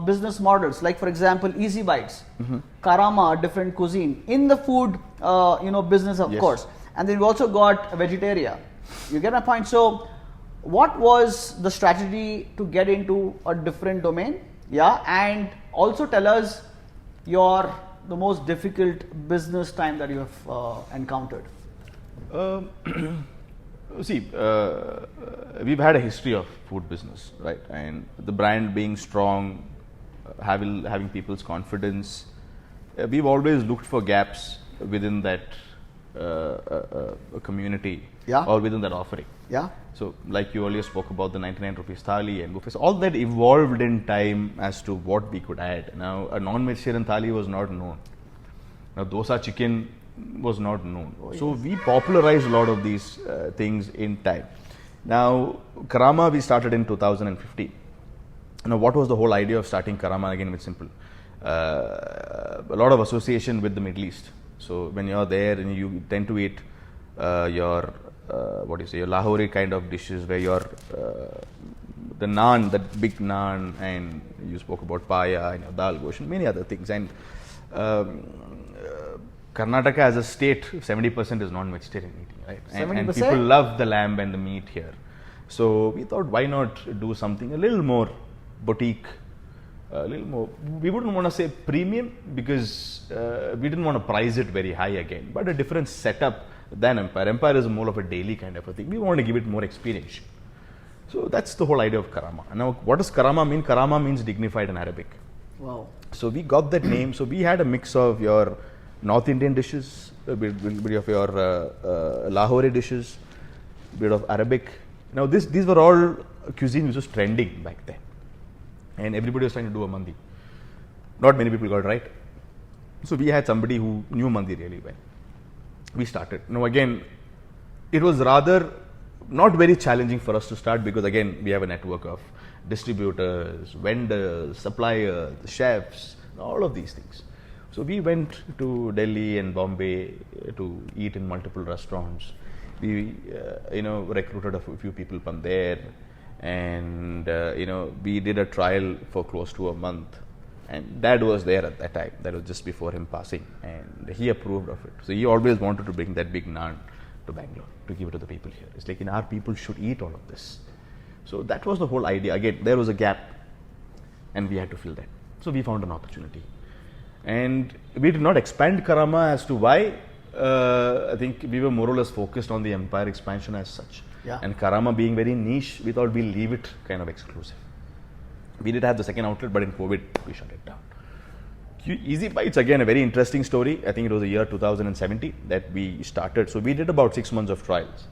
business models, like for example Easy Bites, Karama, different cuisine in the food business, of course, and then we've also got Vegeteria. You get my point? So what was the strategy to get into a different domain? And also tell us the most difficult business time that you have encountered. See, we've had a history of food business, right? And the brand being strong, having people's confidence, we've always looked for gaps within that community or within that offering. So, like you earlier spoke about the 99 rupees thali and buffets, all that evolved in time as to what we could add. Now, a non-vegetarian thali was not known. Now, dosa chicken was not known. So we popularized a lot of these things in time. Now, Karama we started in 2015. Now, what was the whole idea of starting Karama? Again, it's simple. A lot of association with the Middle East. So when you're there and you tend to eat your Lahori kind of dishes where your the naan, that big naan, and you spoke about paya and dal gosh and many other things. And Karnataka as a state, 70% is non-vegetarian eating, right? And people love the lamb and the meat here. So we thought, why not do something a little more boutique, a little more. We wouldn't want to say premium because we didn't want to price it very high again, but a different setup than Empire. Empire is more of a daily kind of a thing. We want to give it more experience. So that's the whole idea of Karama. Now, what does Karama mean? Karama means dignified in Arabic. Wow. So we got that name. So we had a mix of your North Indian dishes, a bit of your Lahore dishes, a bit of Arabic. Now these were all cuisine which was trending back then. And everybody was trying to do a mandi. Not many people got it right. So we had somebody who knew mandi really well. We started. Now again, it was rather not very challenging for us to start because again, we have a network of distributors, vendors, suppliers, chefs, all of these things. So we went to Delhi and Bombay to eat in multiple restaurants. We, recruited a few people from there, and we did a trial for close to a month. And Dad was there at that time. That was just before him passing, and he approved of it. So he always wanted to bring that big naan to Bangalore to give it to the people here. It's like, our people should eat all of this. So that was the whole idea. Again, there was a gap, and we had to fill that. So we found an opportunity. And we did not expand Karama as to why. I think we were more or less focused on the Empire expansion as such. Yeah. And Karama being very niche, we thought we'll leave it kind of exclusive. We did have the second outlet, but in COVID, we shut it down. Easy Bites, again, a very interesting story. I think it was the year 2017 that we started. So we did about 6 months of trials.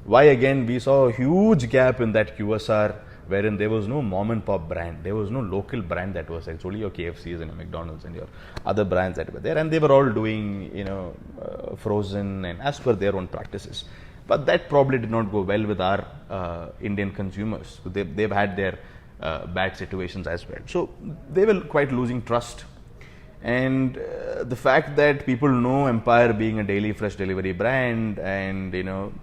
Why again? We saw a huge gap in that QSR wherein there was no mom and pop brand. There was no local brand that was there. It's only your KFCs and your McDonald's and your other brands that were there. And they were all doing, frozen and as per their own practices. But that probably did not go well with our Indian consumers. So they've had their bad situations as well. So they were quite losing trust. And the fact that people know Empire being a daily fresh delivery brand and,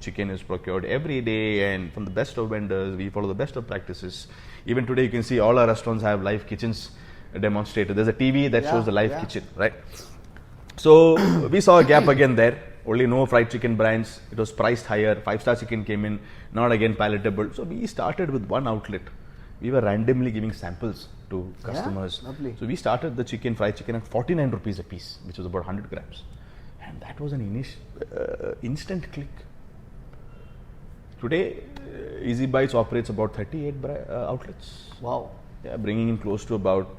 chicken is procured every day and from the best of vendors, we follow the best of practices. Even today you can see all our restaurants have live kitchens demonstrated. There's a TV that shows the live kitchen, right? So we saw a gap again there. Only no fried chicken brands. It was priced higher. 5-star chicken came in, not again palatable. So we started with one outlet. We were randomly giving samples to customers. Lovely. So we started the fried chicken at 49 rupees a piece, which was about 100 grams. And that was an instant click. Today, Easy Bites operates about 38 outlets. Wow. Yeah, bringing in close to about,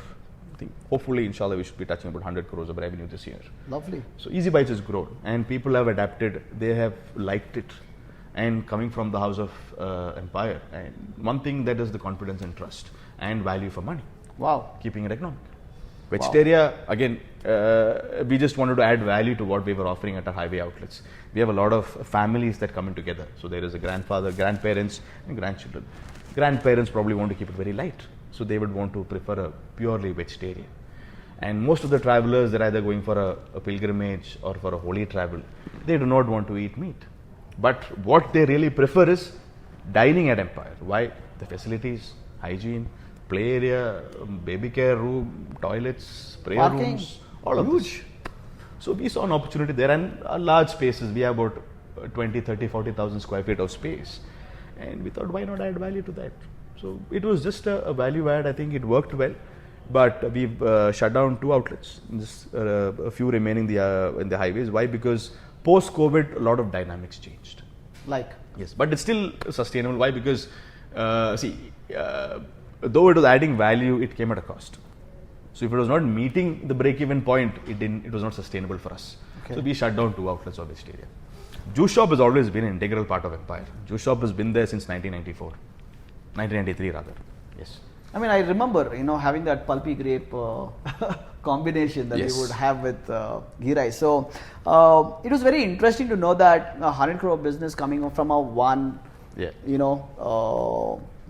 I think, hopefully, inshallah, we should be touching about 100 crores of revenue this year. Lovely. So Easy Bites has grown and people have adapted. They have liked it. And coming from the house of Empire. And one thing that is the confidence and trust and value for money. Wow. Keeping it economic. Vegetaria, again, we just wanted to add value to what we were offering at our highway outlets. We have a lot of families that come in together. So there is a grandfather, grandparents, and grandchildren. Grandparents probably want to keep it very light. So they would want to prefer a purely vegetarian. And most of the travelers, they're either going for a pilgrimage or for a holy travel. They do not want to eat meat. But what they really prefer is dining at Empire. Why? The facilities, hygiene, play area, baby care room, toilets, prayer rooms, all of this. So we saw an opportunity there and large spaces. We have about 20, 30, 40,000 square feet of space. And we thought, why not add value to that? So it was just a value add. I think it worked well. But we've shut down 2 outlets. Just a few remaining in the highways. Why? Because post-COVID, a lot of dynamics changed. Like? Yes, but it's still sustainable. Why? Because, though it was adding value, it came at a cost. So if it was not meeting the break-even point, it was not sustainable for us. Okay. So we shut down 2 outlets of vegetarian. Juice shop has always been an integral part of Empire. Juice shop has been there since 1993 rather. Yes. I mean, I remember, having that pulpy grape combination that we would have with ghee rice. So it was very interesting to know that 100 crore business coming from a one,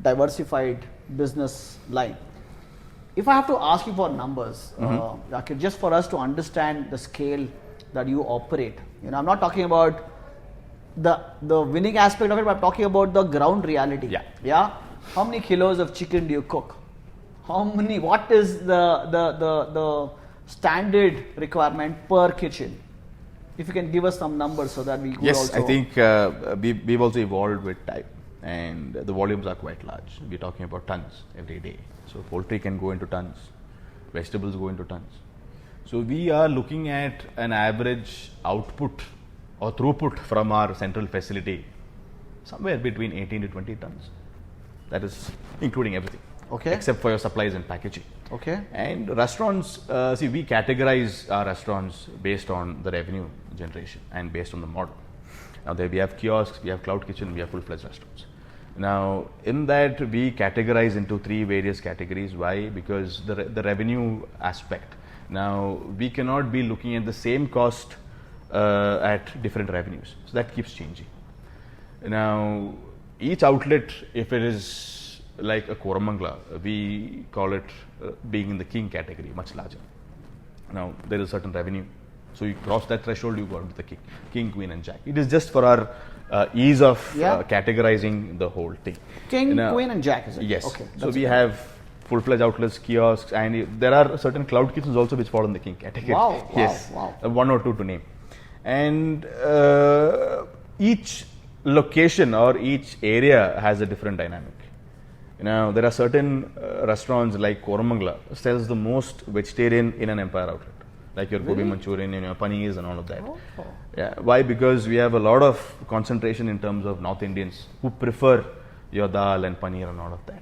diversified business line. If I have to ask you for numbers, just for us to understand the scale that you operate, I'm not talking about the winning aspect of it, but I'm talking about the ground reality. Yeah. how many kilos of chicken do you cook? What is the standard requirement per kitchen? If you can give us some numbers so that we could Yes, also... I think we've also evolved with time, and the volumes are quite large. We're talking about tons every day. So poultry can go into tons, vegetables go into tons. So we are looking at an average output or throughput from our central facility somewhere between 18 to 20 tons. That is including everything. Okay. Except for your supplies and packaging. Okay. And restaurants, we categorize our restaurants based on the revenue generation and based on the model. Now there we have kiosks, we have cloud kitchen, we have full-fledged restaurants. Now in that we categorize into three various categories. Why? Because the revenue aspect. Now we cannot be looking at the same cost at different revenues. So that keeps changing. Now each outlet, if it is like a Koramangala, we call it being in the king category, much larger. Now there is certain revenue. So you cross that threshold, you go out to the king, queen and jack. It is just for our ease of categorizing the whole thing. King, queen and jack, is it? Yes. Okay, so we have full-fledged outlets, kiosks, and there are certain cloud kitchens also which fall in the king category. Wow. Yes. Wow. One or two to name. And each location or each area has a different dynamic. Now there are certain restaurants like Koramangala sells the most vegetarian in an Empire outlet. Like your gobi Manchurian and your paneers and all of that. Oh. Yeah. Why? Because we have a lot of concentration in terms of North Indians who prefer your dal and paneer and all of that.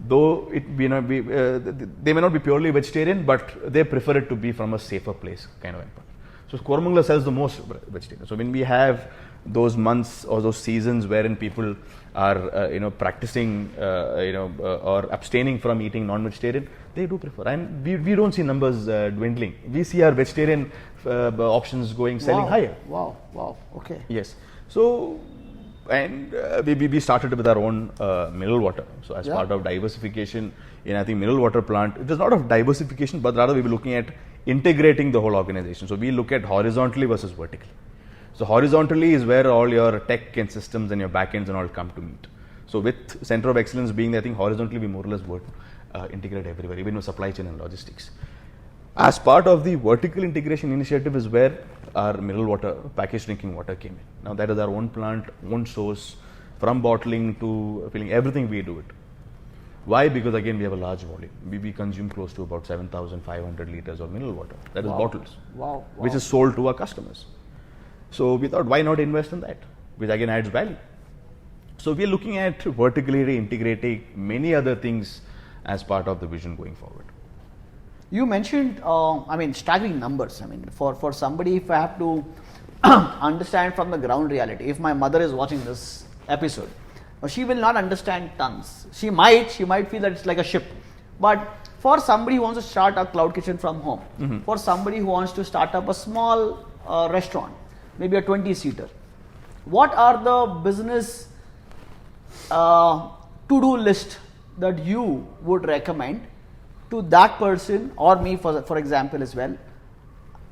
Though it may not be, they may not be purely vegetarian, but they prefer it to be from a safer place kind of empire. So Koramangala sells the most vegetarian. So when we have those months or those seasons wherein people are practicing or abstaining from eating non-vegetarian, they do prefer, and we don't see numbers dwindling. We see our vegetarian options selling higher. Wow. Okay. Yes. So and we started with our own mineral water. So as part of diversification in, I think, mineral water plant, it is not of diversification, but rather we were looking at integrating the whole organization. So we look at horizontally versus vertically. So horizontally is where all your tech and systems and your backends and all come to meet. So with center of excellence being, I think horizontally we more or less work integrate everywhere, even with supply chain and logistics. As part of the vertical integration initiative is where our mineral water, packaged drinking water came in. Now that is our own plant, own source, from bottling to filling, everything we do it. Why? Because again we have a large volume. We consume close to about 7,500 liters of mineral water. That is bottles. Wow. Which is sold to our customers. So we thought, why not invest in that, which again adds value. So we are looking at vertically integrating many other things as part of the vision going forward. You mentioned, staggering numbers. For somebody, if I have to understand from the ground reality, if my mother is watching this episode, she will not understand tons. She might feel that it's like a ship. But for somebody who wants to start a cloud kitchen from home, for somebody who wants to start up a small restaurant, maybe a 20-seater, what are the business to-do list that you would recommend to that person or me, for example, as well,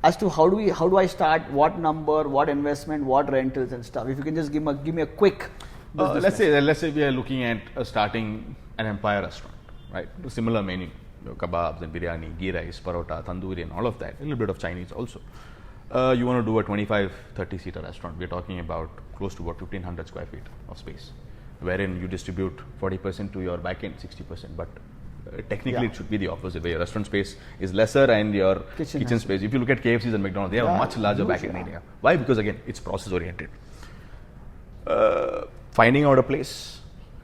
as to how do I start, what number, what investment, what rentals and stuff? If you can just give me a quick let's say we are looking at starting an Empire restaurant, right? A similar menu, kebabs and biryani, ghee rice, parota, tandoori and all of that, a little bit of Chinese also. You want to do a 25-30 seater restaurant. We're talking about close to about 1,500 square feet of space, wherein you distribute 40% to your back end, 60%. But technically it should be the opposite, where your restaurant space is lesser and your kitchen space. If you look at KFCs and McDonald's, they have a much larger back end area. Why? Because again, it's process oriented. Finding out a place,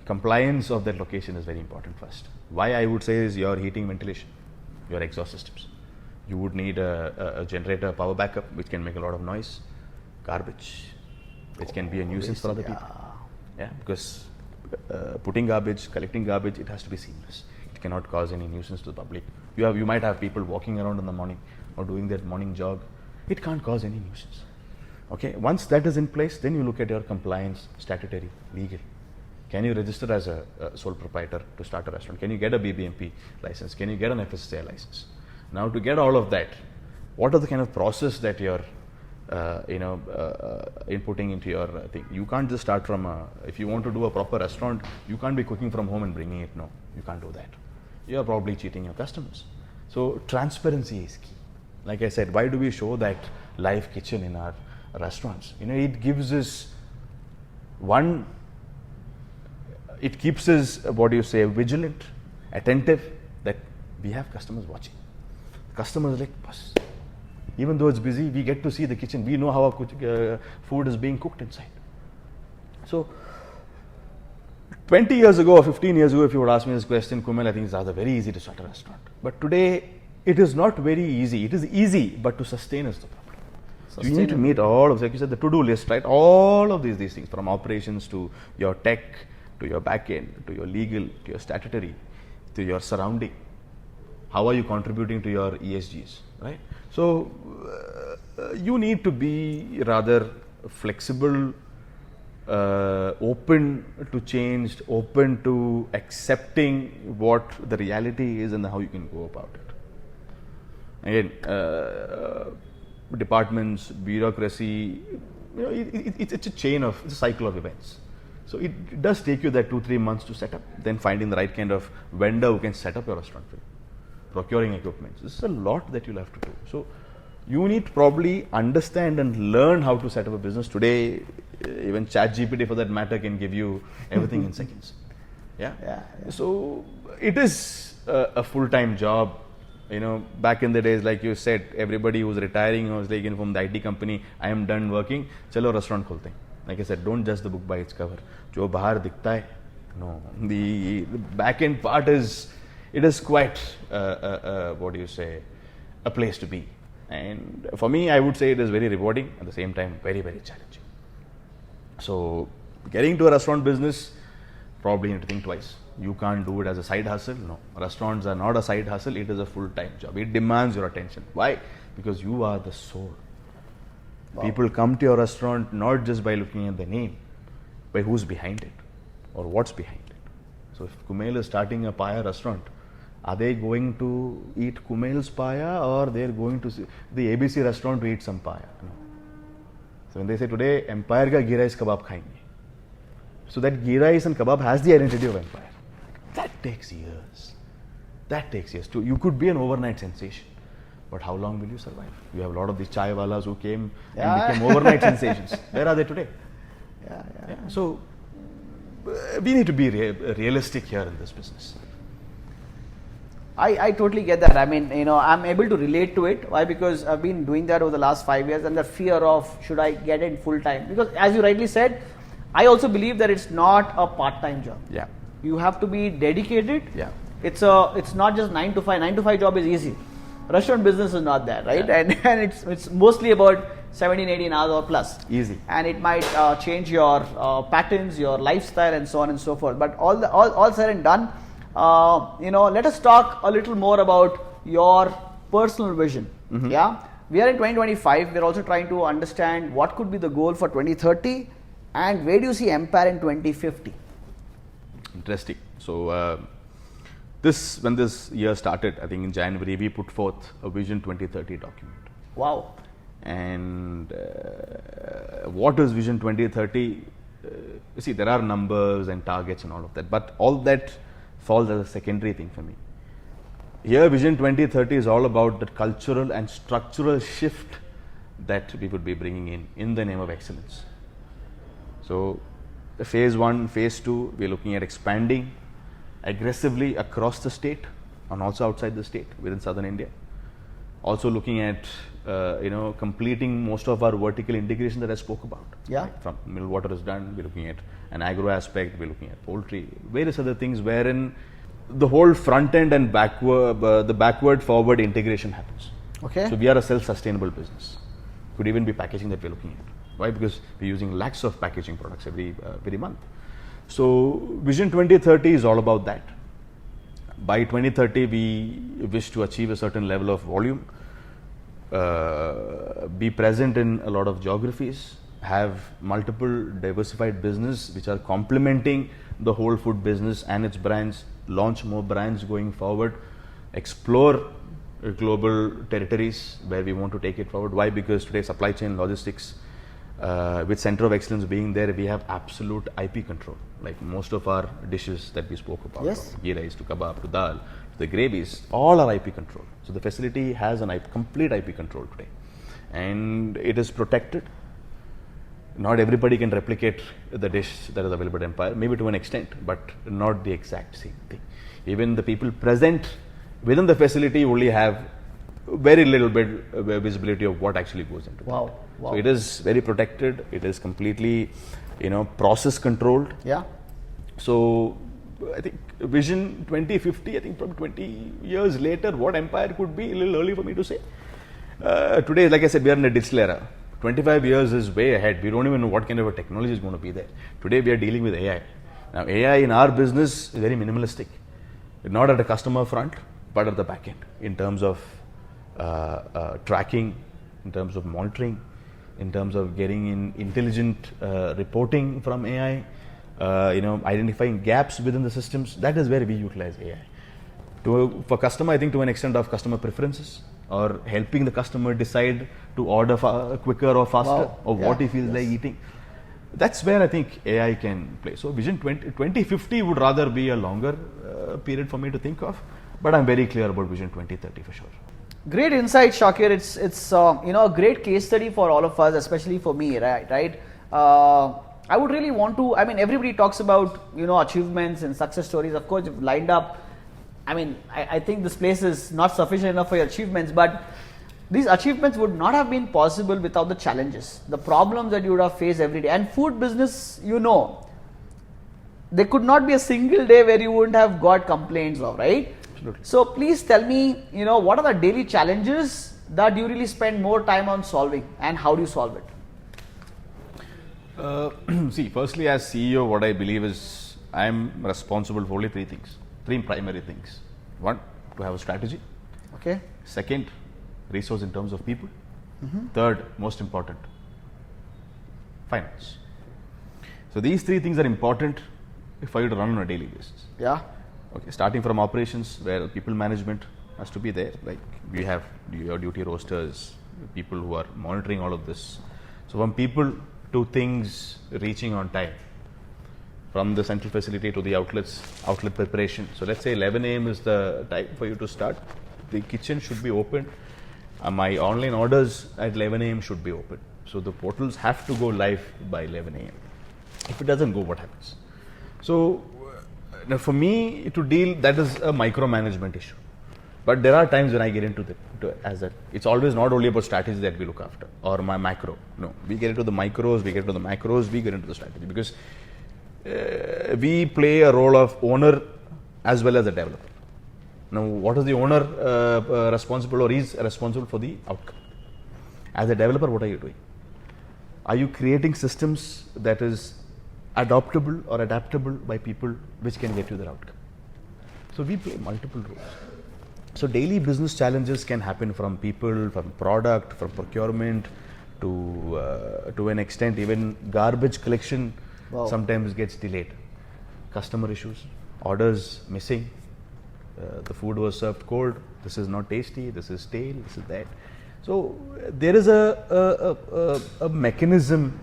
compliance of that location is very important first. Why I would say is your heating, ventilation, your exhaust systems. You would need a generator power backup, which can make a lot of noise. Garbage, which can be a nuisance for other people. Yeah, because putting garbage, collecting garbage, it has to be seamless. It cannot cause any nuisance to the public. You might have people walking around in the morning or doing their morning jog. It can't cause any nuisance. Okay, once that is in place, then you look at your compliance, statutory, legal. Can you register as a sole proprietor to start a restaurant? Can you get a BBMP license? Can you get an FSSAI license? Now to get all of that, what are the kind of process that your inputting into your thing. You can't just start from if you want to do a proper restaurant, you can't be cooking from home and bringing it. No, you can't do that. You're probably cheating your customers. So transparency is key. Like I said, why do we show that live kitchen in our restaurants? It gives us it keeps us, vigilant, attentive, that we have customers watching. Customers are like, boss, even though it's busy, we get to see the kitchen. We know how our food is being cooked inside. So 20 years ago or 15 years ago, if you would ask me this question, Kumel, I think it's rather very easy to start a restaurant. But today, it is not very easy. It is easy, but to sustain is the problem. So you need to meet all of, like you said, the to-do list, right? All of these things, from operations to your tech, to your back end, to your legal, to your statutory, to your surrounding. How are you contributing to your ESGs, right? So you need to be rather flexible, open to change, open to accepting what the reality is and how you can go about it. Again, departments, bureaucracy, it's a chain of, it's a cycle of events. So it does take you that 2-3 months to set up, then finding the right kind of vendor who can set up your restaurant for you, procuring equipment. This is a lot that you'll have to do. So you need to probably understand and learn how to set up a business. Today, even ChatGPT for that matter can give you everything in seconds. Yeah. So it is a full-time job. Back in the days, like you said, everybody who's retiring was like from the IT company, I am done working, chalo restaurant kholte hain. Like I said, don't judge the book by its cover. Jo bahar dikhta hai, no. The back end part is quite, a place to be. And for me, I would say it is very rewarding, at the same time, very, very challenging. So getting into a restaurant business, probably need to think twice. You can't do it as a side hustle. No, restaurants are not a side hustle. It is a full-time job. It demands your attention. Why? Because you are the soul. Wow. People come to your restaurant not just by looking at the name, by who's behind it or what's behind it. So if Kumel is starting a paya restaurant, are they going to eat Kumel's paya or they're going to the ABC restaurant to eat some paya? No. So when they say today, Empire ka ghee rice kebab khayenge. So that ghee rice and kebab has the identity of Empire. That takes years. You could be an overnight sensation. But how long will you survive? You have a lot of these chai walas who came and became overnight sensations. Where are they today? Yeah. So we need to be realistic here in this business. I totally get that. I mean, I'm able to relate to it. Why? Because I've been doing that over the last 5 years, and the fear of should I get it full time? Because as you rightly said, I also believe that it's not a part-time job. Yeah. You have to be dedicated. Yeah. It's not just 9 to 5. 9 to 5 job is easy. Restaurant business is not that, right? Yeah. And it's mostly about 17-18 hours or plus. Easy. And it might change your patterns, your lifestyle, and so on and so forth. But all said and done, let us talk a little more about your personal vision. Mm-hmm. Yeah. We are in 2025. We're also trying to understand what could be the goal for 2030 and where do you see Empire in 2050? Interesting. So when this year started, I think in January, we put forth a Vision 2030 document. Wow. And what is Vision 2030? See, there are numbers and targets and all of that, but all that falls as a secondary thing for me. Here, Vision 2030 is all about the cultural and structural shift that we would be bringing in the name of excellence. So, phase 1, phase 2, we're looking at expanding aggressively across the state and also outside the state within southern India. Also looking at completing most of our vertical integration that I spoke about. Yeah. Right? From middle water is done, we're looking at an agro aspect, we're looking at poultry, various other things wherein the whole front end and the backward forward integration happens. Okay. So we are a self-sustainable business. Could even be packaging that we're looking at. Why? Because we're using lakhs of packaging products every month. So Vision 2030 is all about that. By 2030, we wish to achieve a certain level of volume, be present in a lot of geographies, have multiple diversified business which are complementing the whole food business and its brands, launch more brands going forward, explore global territories where we want to take it forward. Why? Because today supply chain logistics, with center of excellence being there, we have absolute IP control. Like most of our dishes that we spoke about, Yes. from ghee rice to kebab to dal to the gravies, all are IP control. So the facility has an complete IP control today, and it is protected. Not everybody can replicate the dish that is available at Empire, maybe to an extent, but not the exact same thing. Even the people present within the facility only have very little bit visibility of what actually goes into Wow. that. Wow. So it is very protected. It is completely, process controlled. Yeah. So I think Vision 2050, I think from 20 years later, what Empire could be, a little early for me to say. Today, like I said, we are in a digital era. 25 years is way ahead. We don't even know what kind of a technology is going to be there. Today, we are dealing with AI. Now, AI in our business is very minimalistic. Not at the customer front, but at the back end, in terms of tracking, in terms of monitoring, in terms of getting in intelligent reporting from AI, identifying gaps within the systems. That is where we utilize AI. For customer, I think to an extent of customer preferences, or helping the customer decide to order quicker or faster, Wow. or what Yeah. he feels like eating. That's where I think AI can play. So Vision 2050 would rather be a longer period for me to think of, but I'm very clear about Vision 2030 for sure. Great insight, Shakir. It's a great case study for all of us, especially for me, right? I would really want to. I mean, everybody talks about achievements and success stories. Of course, you've lined up. I mean, I think this place is not sufficient enough for your achievements, but these achievements would not have been possible without the challenges, the problems that you would have faced every day. And food business, there could not be a single day where you wouldn't have got complaints of, right? Absolutely. So please tell me, what are the daily challenges that you really spend more time on solving, and how do you solve it? See, firstly, as CEO, what I believe is I'm responsible for only three primary things. One, to have a strategy. Okay. Second, resource in terms of people. Third, most important, finance. So these three things are important for you to run on a daily basis. Yeah. Okay, starting from operations, where people management has to be there. Like we have your duty rosters, people who are monitoring all of this. So from people to things reaching on time, from the central facility to the outlet preparation. So let's say 11 a.m. is the time for you to start. The kitchen should be open. My online orders at 11 a.m. should be open. So the portals have to go live by 11 a.m. If it doesn't go, what happens? So now for me to deal, that is a micromanagement issue. But there are times when I get into it's always not only about strategy that we look after, or my macro. No, we get into the micros, we get into the macros, we get into the strategy, because we play a role of owner as well as a developer. Now, what is the owner responsible, or is responsible for the outcome? As a developer, what are you doing? Are you creating systems that is adoptable or adaptable by people, which can get you that outcome? So we play multiple roles. So daily business challenges can happen from people, from product, from procurement, to an extent even garbage collection. Wow. Sometimes gets delayed. Customer issues, orders missing, the food was served cold, this is not tasty, this is stale, this is that. So there is a mechanism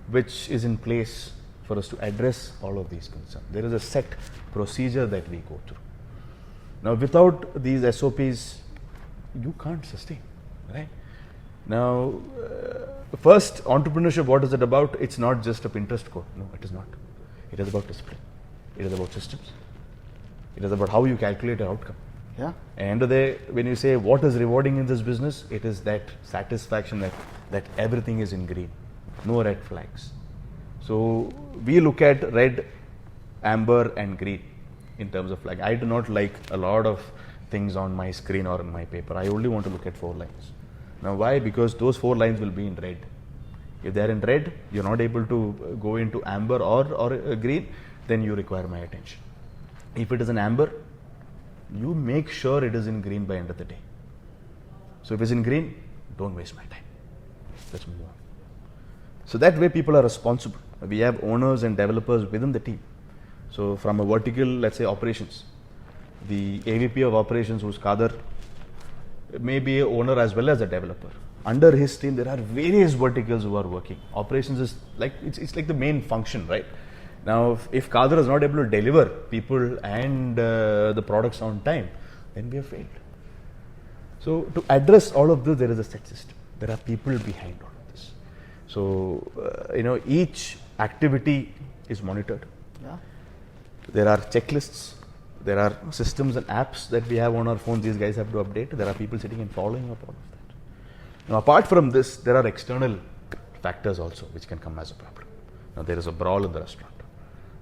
which is in place for us to address all of these concerns. There is a set procedure that we go through. Now, without these SOPs, you can't sustain, right? Now, first, entrepreneurship, what is it about? It's not just a Pinterest code. No, it is not. It is about discipline. It is about systems. It is about how you calculate an outcome. Yeah. And when you say what is rewarding in this business, it is that satisfaction that everything is in green, no red flags. So we look at red, amber, and green in terms of flag. I do not like a lot of things on my screen or on my paper. I only want to look at 4 lines. Now, why? Because those 4 lines will be in red. If they are in red, you're not able to go into amber or green, then you require my attention. If it is an amber, you make sure it is in green by end of the day. So if it's in green, don't waste my time. Let's move on. So that way people are responsible. We have owners and developers within the team. So from a vertical, let's say operations, the AVP of operations, who's Kader, may be a owner as well as a developer. Under his team, there are various verticals who are working. Operations is like it's like the main function, right? Now, if Kader is not able to deliver people and the products on time, then we have failed. So, to address all of this, there is a set system. There are people behind all of this. So, each activity is monitored. Yeah. There are checklists. There are systems and apps that we have on our phones. These guys have to update. There are people sitting and following up all of that. Now, apart from this, there are external factors also which can come as a problem. Now, there is a brawl in the restaurant,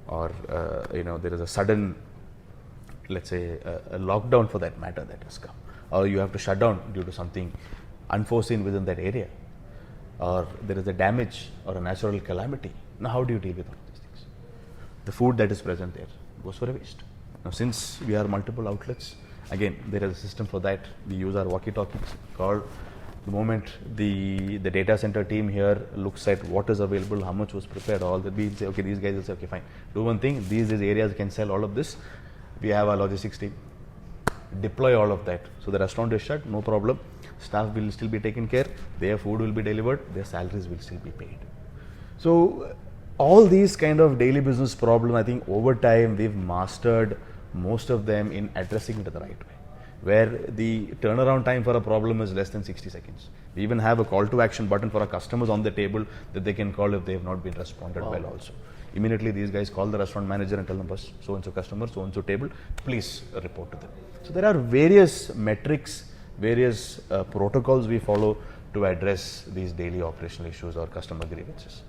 or there is a sudden, let's say, a lockdown for that matter that has come, or you have to shut down due to something unforeseen within that area, or there is a damage or a natural calamity. Now, how do you deal with all these things? The food that is present there goes for a waste. Now, since we are multiple outlets, again, there is a system for that. We use our walkie-talkies called. The moment the data center team here looks at what is available, how much was prepared, all that, we say, okay, these guys will say, okay, fine, do one thing, these areas can sell all of this. We have our logistics team deploy all of that. So the restaurant is shut, no problem. Staff will still be taken care, their food will be delivered, their salaries will still be paid. So all these kind of daily business problems, I think over time we've mastered most of them in addressing it the right way, where the turnaround time for a problem is less than 60 seconds. We even have a call to action button for our customers on the table that they can call if they have not been responded well also. Immediately these guys call the restaurant manager and tell them, so and so customer, so and so table, please report to them. So there are various metrics, various protocols we follow to address these daily operational issues or customer grievances.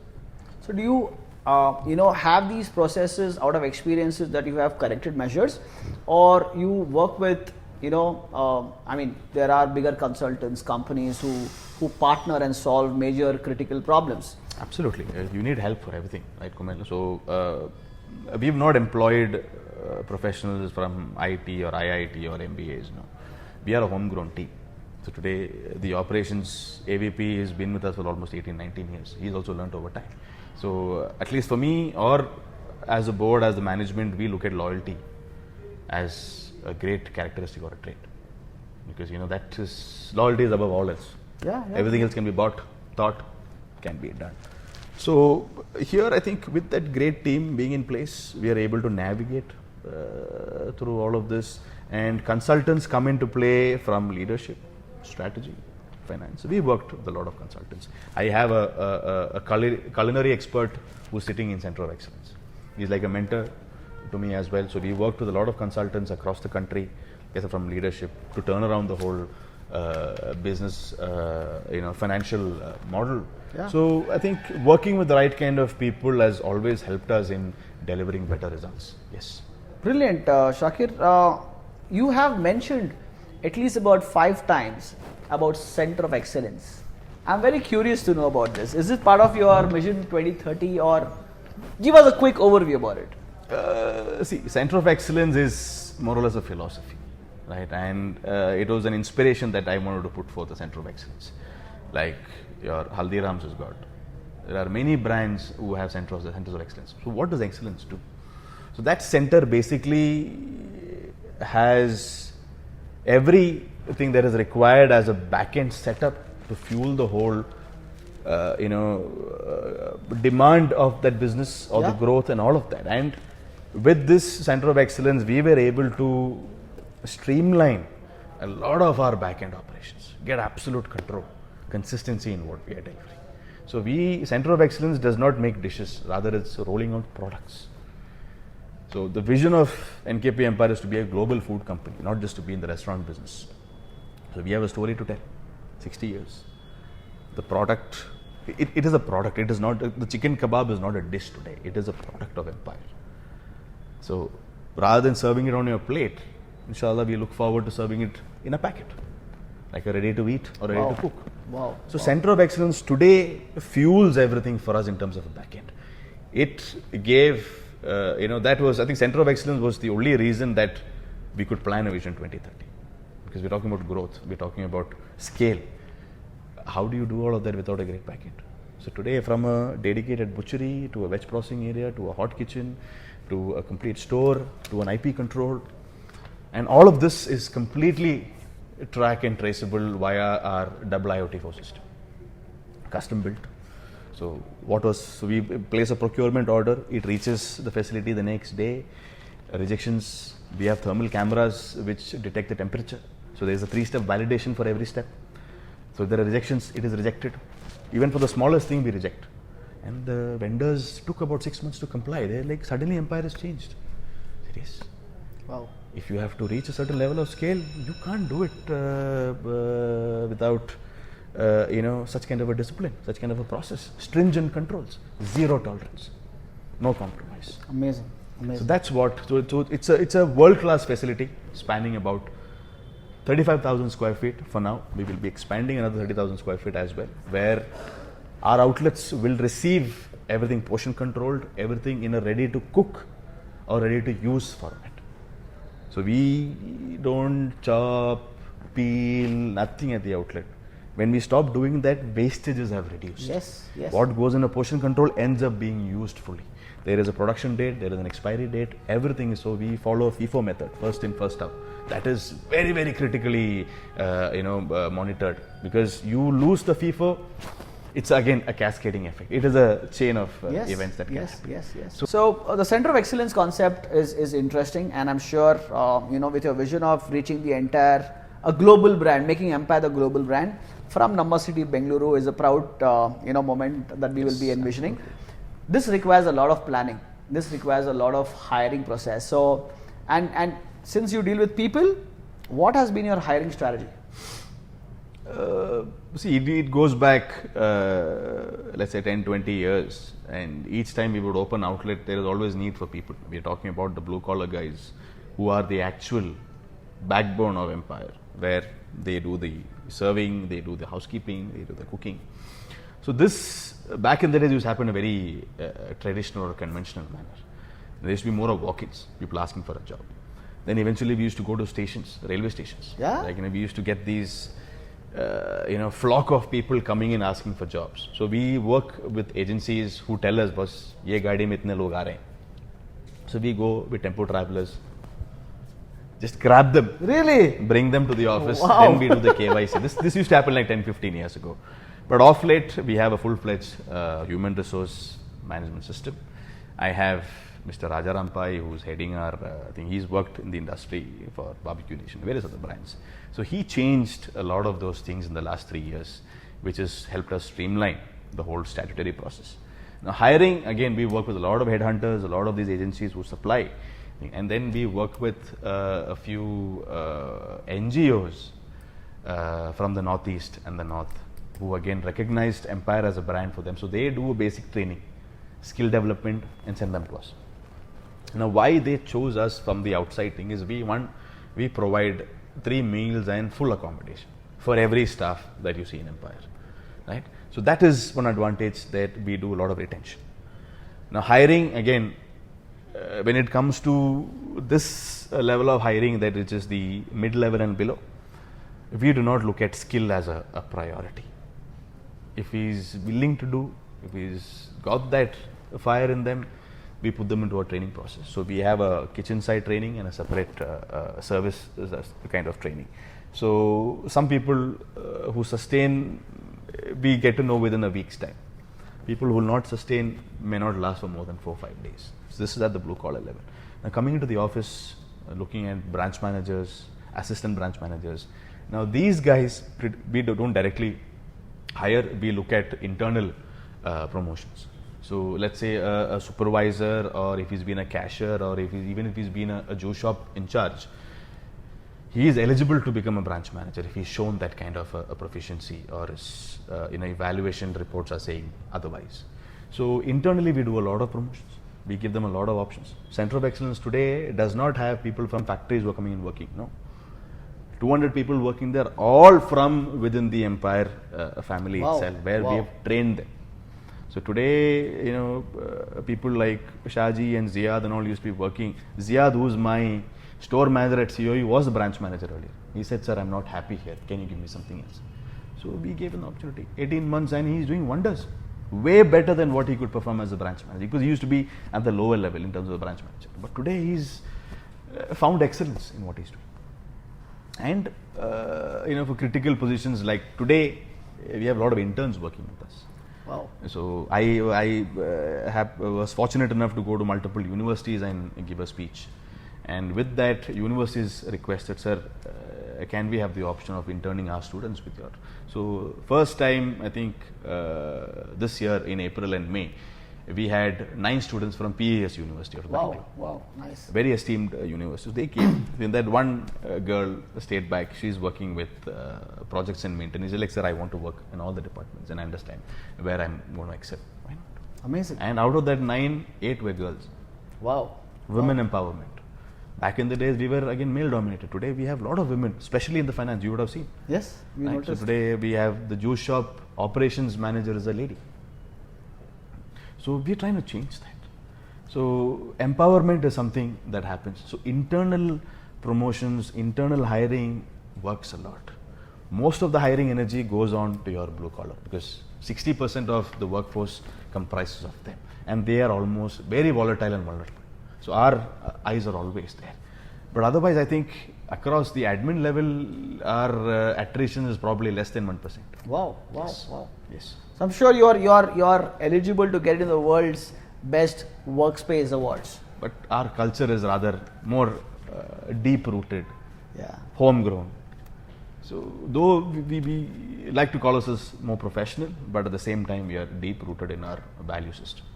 So do you have these processes out of experiences that you have corrected measures, or you work with there are bigger consultants, companies who partner and solve major critical problems? Absolutely. You need help for everything, right, Kumel? So, we've not employed professionals from IT or IIT or MBAs. No. We are a homegrown team. So, today the operations AVP has been with us for almost 18, 19 years. He's also learned over time. So, at least for me, or as a board, as the management, we look at loyalty as a great characteristic or a trait, because that is, loyalty is above all else. Yeah. Everything else can be bought, thought, can be done. So here I think with that great team being in place, we are able to navigate through all of this, and consultants come into play from leadership, strategy, finance. We worked with a lot of consultants. I have a culinary expert who's sitting in Center of Excellence. He's like a mentor to me as well. So we worked with a lot of consultants across the country, from leadership to turn around the whole business, financial model. Yeah. So I think working with the right kind of people has always helped us in delivering better results. Yes. Brilliant, Shakir. You have mentioned at least about 5 times about Center of Excellence. I'm very curious to know about this. Is it part of your Mission 2030, or give us a quick overview about it? See, Center of Excellence is more or less a philosophy, right? And it was an inspiration that I wanted to put forth the Center of Excellence. Like your Haldiram's has got. There are many brands who have centers of excellence. So what does excellence do? So that center basically has everything that is required as a back-end setup to fuel the whole demand of that business or the growth and all of that. And with this Center of Excellence, we were able to streamline a lot of our back-end operations, get absolute control, consistency in what we are delivering. So Center of Excellence does not make dishes, rather it's rolling out products. So the vision of NKP Empire is to be a global food company, not just to be in the restaurant business. So we have a story to tell, 60 years. The product, it is a product, it is not, the chicken kebab is not a dish today, it is a product of Empire. So rather than serving it on your plate, inshallah we look forward to serving it in a packet, like a ready to eat or ready to cook. Wow. So Center of Excellence today fuels everything for us in terms of a back end. It gave, that was, I think Center of Excellence was the only reason that we could plan a Vision 2030. Because we're talking about growth, we're talking about scale. How do you do all of that without a great back end? So today, from a dedicated butchery to a veg processing area to a hot kitchen to a complete store to an IP control, and all of this is completely track and traceable via our double IoT4 system, custom built. So we place a procurement order, it reaches the facility the next day. Rejections, we have thermal cameras which detect the temperature. So there is a 3-step validation for every step. So if there are rejections, it is rejected. Even for the smallest thing, we reject. And the vendors took about 6 months to comply. They're like, suddenly Empire has changed. Yes. Wow. If you have to reach a certain level of scale, you can't do it without such kind of a discipline, such kind of a process. Stringent controls, zero tolerance, no compromise. Amazing. So that's what. So it's a world-class facility spanning about 35,000 square feet for now. We will be expanding another 30,000 square feet as well, where our outlets will receive everything portion controlled, everything in a ready to cook or ready to use format. So we don't chop, peel, nothing at the outlet. When we stop doing that, wastages have reduced. Yes. What goes in a portion control ends up being used fully. There is a production date, there is an expiry date, everything is so. We follow a FIFO method, first in, first out. That is very, very critically monitored, because you lose the FIFO, it's again a cascading effect. It is a chain of events that can happen. Yes. So the center of excellence concept is interesting, and I'm sure with your vision of reaching the entire a global brand, making Empire the global brand from number city Bengaluru is a proud moment that we will be envisioning. Absolutely. This requires a lot of planning. This requires a lot of hiring process. So and since you deal with people, what has been your hiring strategy? See, it goes back, let's say 10, 20 years, and each time we would open outlet, there is always need for people. We are talking about the blue collar guys who are the actual backbone of Empire, where they do the serving, they do the housekeeping, they do the cooking. So this, back in the days, used to happen in a very traditional or conventional manner. There used to be more of walk-ins, people asking for a job. Then eventually we used to go to stations, railway stations. Yeah. Like, we used to get these flock of people coming in asking for jobs. So we work with agencies who tell us, "Boss, ye gaadi mein itne log aa rahe hain." So we go with tempo travelers, just grab them, really, bring them to the office. Wow. Then we do the KYC. This used to happen like 10-15 years ago. But off late, we have a full-fledged human resource management system. I have Mr. Raja Rampai, who's heading our thing. He's worked in the industry for Barbecue Nation, various other brands. So he changed a lot of those things in the last 3 years, which has helped us streamline the whole statutory process. Now, hiring, again, we work with a lot of headhunters, a lot of these agencies who supply. And then we work with a few NGOs from the Northeast and the North, who again recognized Empire as a brand for them. So they do a basic training, skill development, and send them to us. Now, why they chose us from the outside thing is we provide 3 meals and full accommodation for every staff that you see in Empire, right? So that is one advantage, that we do a lot of retention. Now, hiring, again, when it comes to this level of hiring, that which is the mid-level and below, we do not look at skill as a priority. If he's willing to do, if he's got that fire in them, we put them into a training process. So we have a kitchen side training and a separate service kind of training. So some people who sustain, we get to know within a week's time. People who will not sustain may not last for more than 4 or 5 days. So this is at the blue collar level. Now, coming into the office, looking at branch managers, assistant branch managers. Now these guys, we don't directly hire, we look at internal promotions. So let's say a supervisor, or if he's been a cashier, or even if he's been a juice shop in charge, he is eligible to become a branch manager if he's shown that kind of a proficiency, or his evaluation reports are saying otherwise. So internally we do a lot of promotions. We give them a lot of options. Center of Excellence today does not have people from factories who are coming in working. No. 200 people working there, all from within the Empire family itself, where we have trained them. So today, people like Shaji and Ziad and all used to be working. Ziad, who's my store manager at COE, was the branch manager earlier. He said, "Sir, I'm not happy here. Can you give me something else?" So we gave an opportunity. 18 months and he's doing wonders. Way better than what he could perform as a branch manager, because he used to be at the lower level in terms of a branch manager. But today he's found excellence in what he's doing. And for critical positions like today, we have a lot of interns working with us. Wow. So I was fortunate enough to go to multiple universities and give a speech. And with that, universities requested, sir, can we have the option of interning our students with your? So first time, I think this year in April and May, we had 9 students from PAS University of Bangalore. Wow, nice. Very Very esteemed university. They came. Then that one girl stayed back. She's working with projects and maintenance. She's like, sir, I want to work in all the departments and I understand where I'm going to excel. Why not? Amazing. And out of that 9, 8 were girls. Wow. Women empowerment. Back in the days, we were again male dominated. Today, we have a lot of women, especially in the finance. You would have seen. Yes, we Right? So noticed. today, we have the juice shop operations manager is a lady. So we're trying to change that. So empowerment is something that happens. So internal promotions, internal hiring works a lot. Most of the hiring energy goes on to your blue collar because 60% of the workforce comprises of them, and they are almost very volatile and vulnerable. So our eyes are always there. But otherwise, I think across the admin level, our attrition is probably less than 1%. Wow. Yes. Wow. Yes. So I'm sure you're eligible to get in the world's best workspace awards. But our culture is rather more deep rooted, Yeah. homegrown. So though we like to call ourselves more professional, but at the same time we are deep rooted in our value system.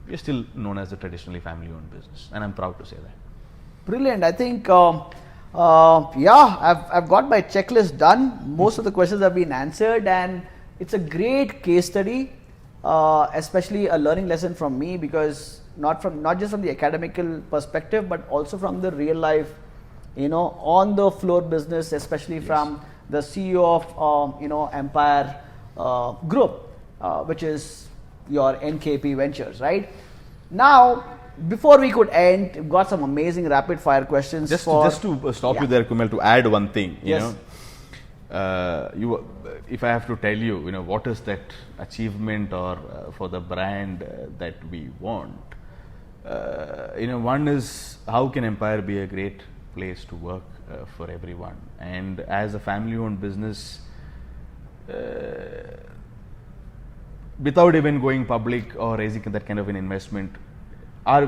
We are still known as a traditionally family owned business, and I'm proud to say that. Brilliant. I think, I've got my checklist done. Most of the questions have been answered, and it's a great case study, especially a learning lesson from me, because not just from the academical perspective, but also from the real life, on the floor business, especially from the CEO of Empire Group, which is your NKP Ventures, right? Now, before we could end, we've got some amazing rapid fire questions. Just to stop you there, Kumail, to add one thing, Yes. If I have to tell you, what is that achievement or for the brand that we want? One is how can Empire be a great place to work for everyone? And as a family-owned business, without even going public or raising that kind of an investment,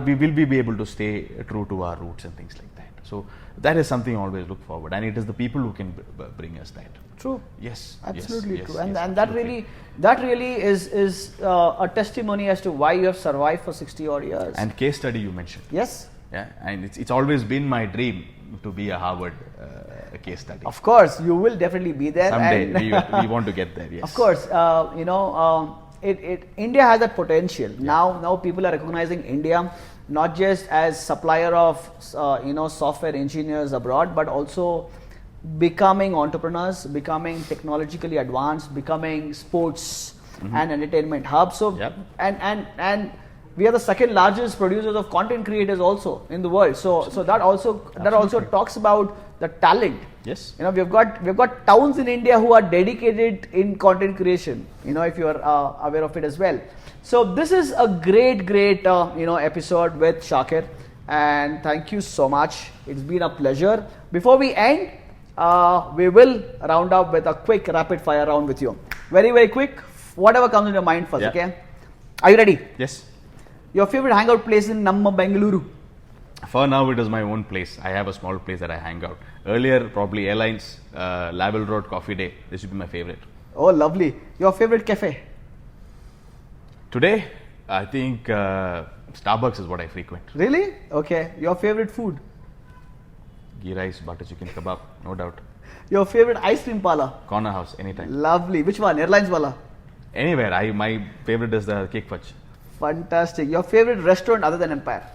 we will be able to stay true to our roots and things like that. So that is something I always look forward, and it is the people who can bring us that. True. Yes, Absolutely yes, true. yes, And absolutely. that really is a testimony as to why you have survived for 60 odd years. And case study you mentioned. Yes. Yeah, and it's always been my dream to be a Harvard case study. Of course, you will definitely be there. Someday and we want to get there. Yes. Of course, India has that potential. Now people are recognizing India not just as supplier of software engineers abroad, but also becoming entrepreneurs, becoming technologically advanced, becoming sports and entertainment hub. So Yep. and we are the second largest producers of content creators also in the world. So that also talks about the talent. Yes. We've got towns in India who are dedicated in content creation. If you are aware of it as well. So this is a great episode with Shakir, and thank you so much. It's been a pleasure. Before we end, we will round up with a quick rapid fire round with you. Very, very quick. Whatever comes in your mind first. Yeah. Okay. Are you ready? Yes. Your favorite hangout place in Bengaluru? For now, it is my own place. I have a small place that I hang out. Earlier, probably Airlines, Label Road Coffee Day. This would be my favorite. Oh, lovely. Your favorite cafe? Today, I think Starbucks is what I frequent. Really? Okay. Your favorite food? Ghee rice, butter chicken kebab, no doubt. Your favorite ice cream parlor? Corner house, anytime. Lovely. Which one? Airlines wala? Anywhere. My favorite is the cake fudge. Fantastic. Your favorite restaurant other than Empire?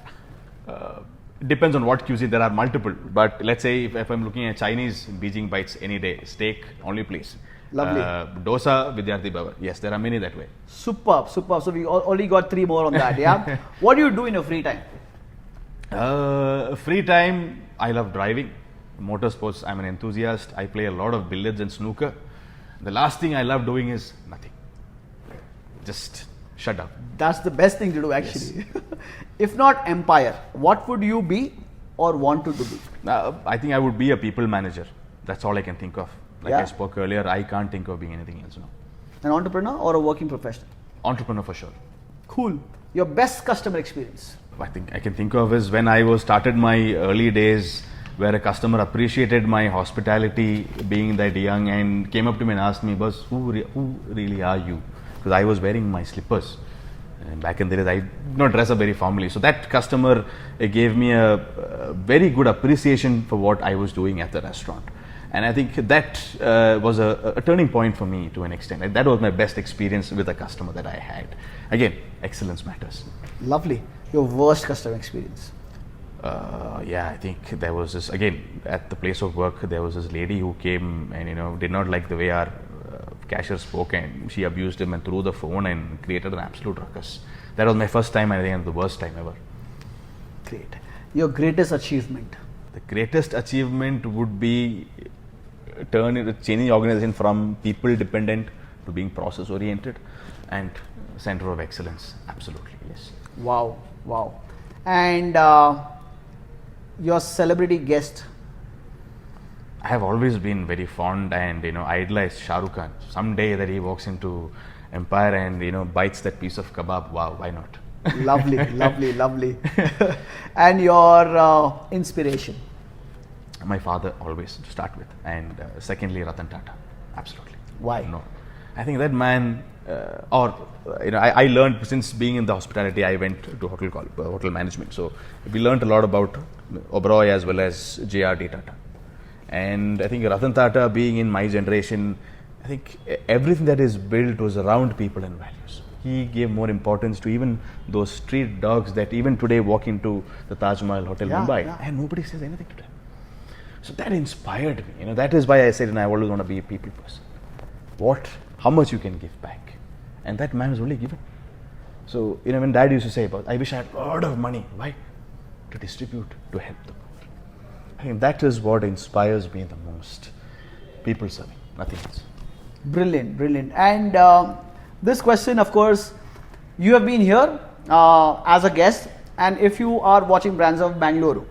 Depends on what cuisine. There are multiple. But let's say if I'm looking at Chinese, Beijing Bites any day. Steak, only place. Lovely. Dosa, Vidyarthi Bhavan. Yes, there are many that way. Superb. So we only got 3 more on that. Yeah. What do you do in your free time? Free time, I love driving. Motorsports, I'm an enthusiast. I play a lot of billiards and snooker. The last thing I love doing is nothing. Just shut up. That's the best thing to do, actually. If not Empire, what would you be or want to be? I think I would be a people manager. That's all I can think of. Like Yeah. I spoke earlier, I can't think of being anything else now. An entrepreneur or a working professional? Entrepreneur for sure. Cool. Your best customer experience? I think I can think of is when I was started my early days, where a customer appreciated my hospitality, being that young, and came up to me and asked me, "Boss, who really are you?" Because I was wearing my slippers. And back in the days, I did not dress up very formally. So that customer gave me a very good appreciation for what I was doing at the restaurant. And I think that was a turning point for me to an extent. And that was my best experience with a customer that I had. Again, excellence matters. Lovely. Your worst customer experience? Yeah, I think there was this, again, at the place of work, there was this lady who came and, did not like the way our cashier spoke, and she abused him and threw the phone and created an absolute ruckus. That was my first time, and I think the worst time ever. Great. Your greatest achievement? The greatest achievement would be changing the organization from people dependent to being process oriented and center of excellence. Absolutely, yes. Wow. And your celebrity guest? I have always been very fond and idolized Shah Rukh Khan. Someday that he walks into Empire and bites that piece of kebab, wow, why not? Lovely. And your inspiration? My father always to start with, and secondly Ratan Tata. Absolutely. Why? No, I think that man, I learned since being in the hospitality. I went to hotel management, so we learned a lot about Oberoi as well as J.R.D. Tata. And I think Ratan Tata, being in my generation, I think everything that is built was around people and values. He gave more importance to even those street dogs that even today walk into the Taj Mahal Hotel Mumbai and nobody says anything to them. So that inspired me. That is why I said, I always want to be a people person. How much you can give back. And that man was only given. So, when Dad used to say I wish I had a lot of money. Why? To distribute, to help the poor. I think that is what inspires me the most. People serving, nothing else. Brilliant. And this question, of course, you have been here as a guest, and if you are watching Brands of Bangalore,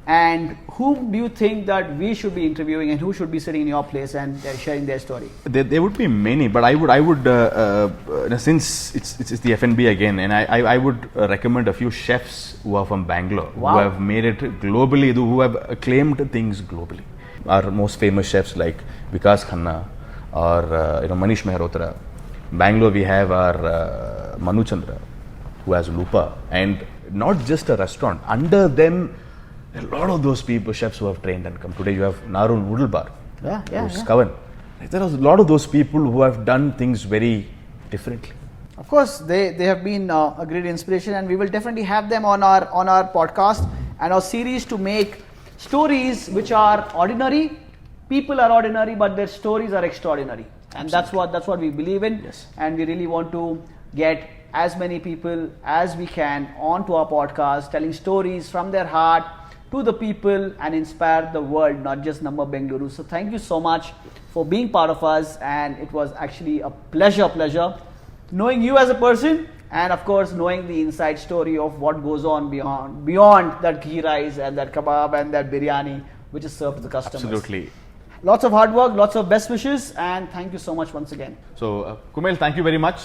and whom do you think that we should be interviewing and who should be sitting in your place and sharing their story? There would be many, but I would since it's the F&B again, and I would recommend a few chefs who are from Bangalore, who have made it globally, who have acclaimed things globally. Our most famous chefs like Vikas Khanna or Manish Mehrotra. Bangalore we have our Manu Chandra, who has Lupa, and not just a restaurant. Under them, a lot of those chefs who have trained and come. Today you have Narun Noodle Bar, who's Kavan. There are a lot of those people who have done things very differently. Of course, they have been a great inspiration, and we will definitely have them on our podcast and our series to make stories which are ordinary. People are ordinary, but their stories are extraordinary, and that's what we believe in. Yes. And we really want to get as many people as we can onto our podcast, telling stories from their heart to the people and inspire the world, not just number Bengaluru. So thank you so much for being part of us, and it was actually a pleasure knowing you as a person, and of course knowing the inside story of what goes on beyond that ghee rice and that kebab and that biryani which is served to the customers. Absolutely. Lots of hard work, lots of best wishes, and thank you so much once again. So, Kumail, thank you very much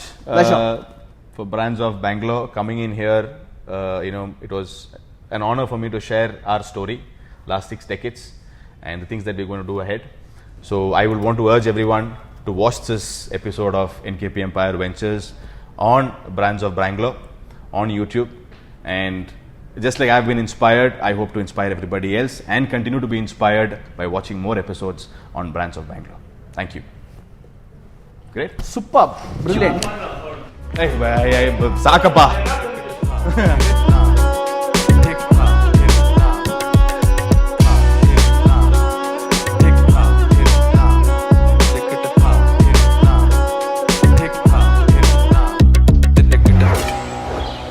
for Brands of Bangalore coming in here. It was an honor for me to share our story, last 6 decades, and the things that we're going to do ahead. So, I would want to urge everyone to watch this episode of NKP Empire Ventures on Brands of Bangalore on YouTube. And just like I've been inspired, I hope to inspire everybody else and continue to be inspired by watching more episodes on Brands of Bangalore. Thank you. Great. Superb. Brilliant. Hey, Sakapa.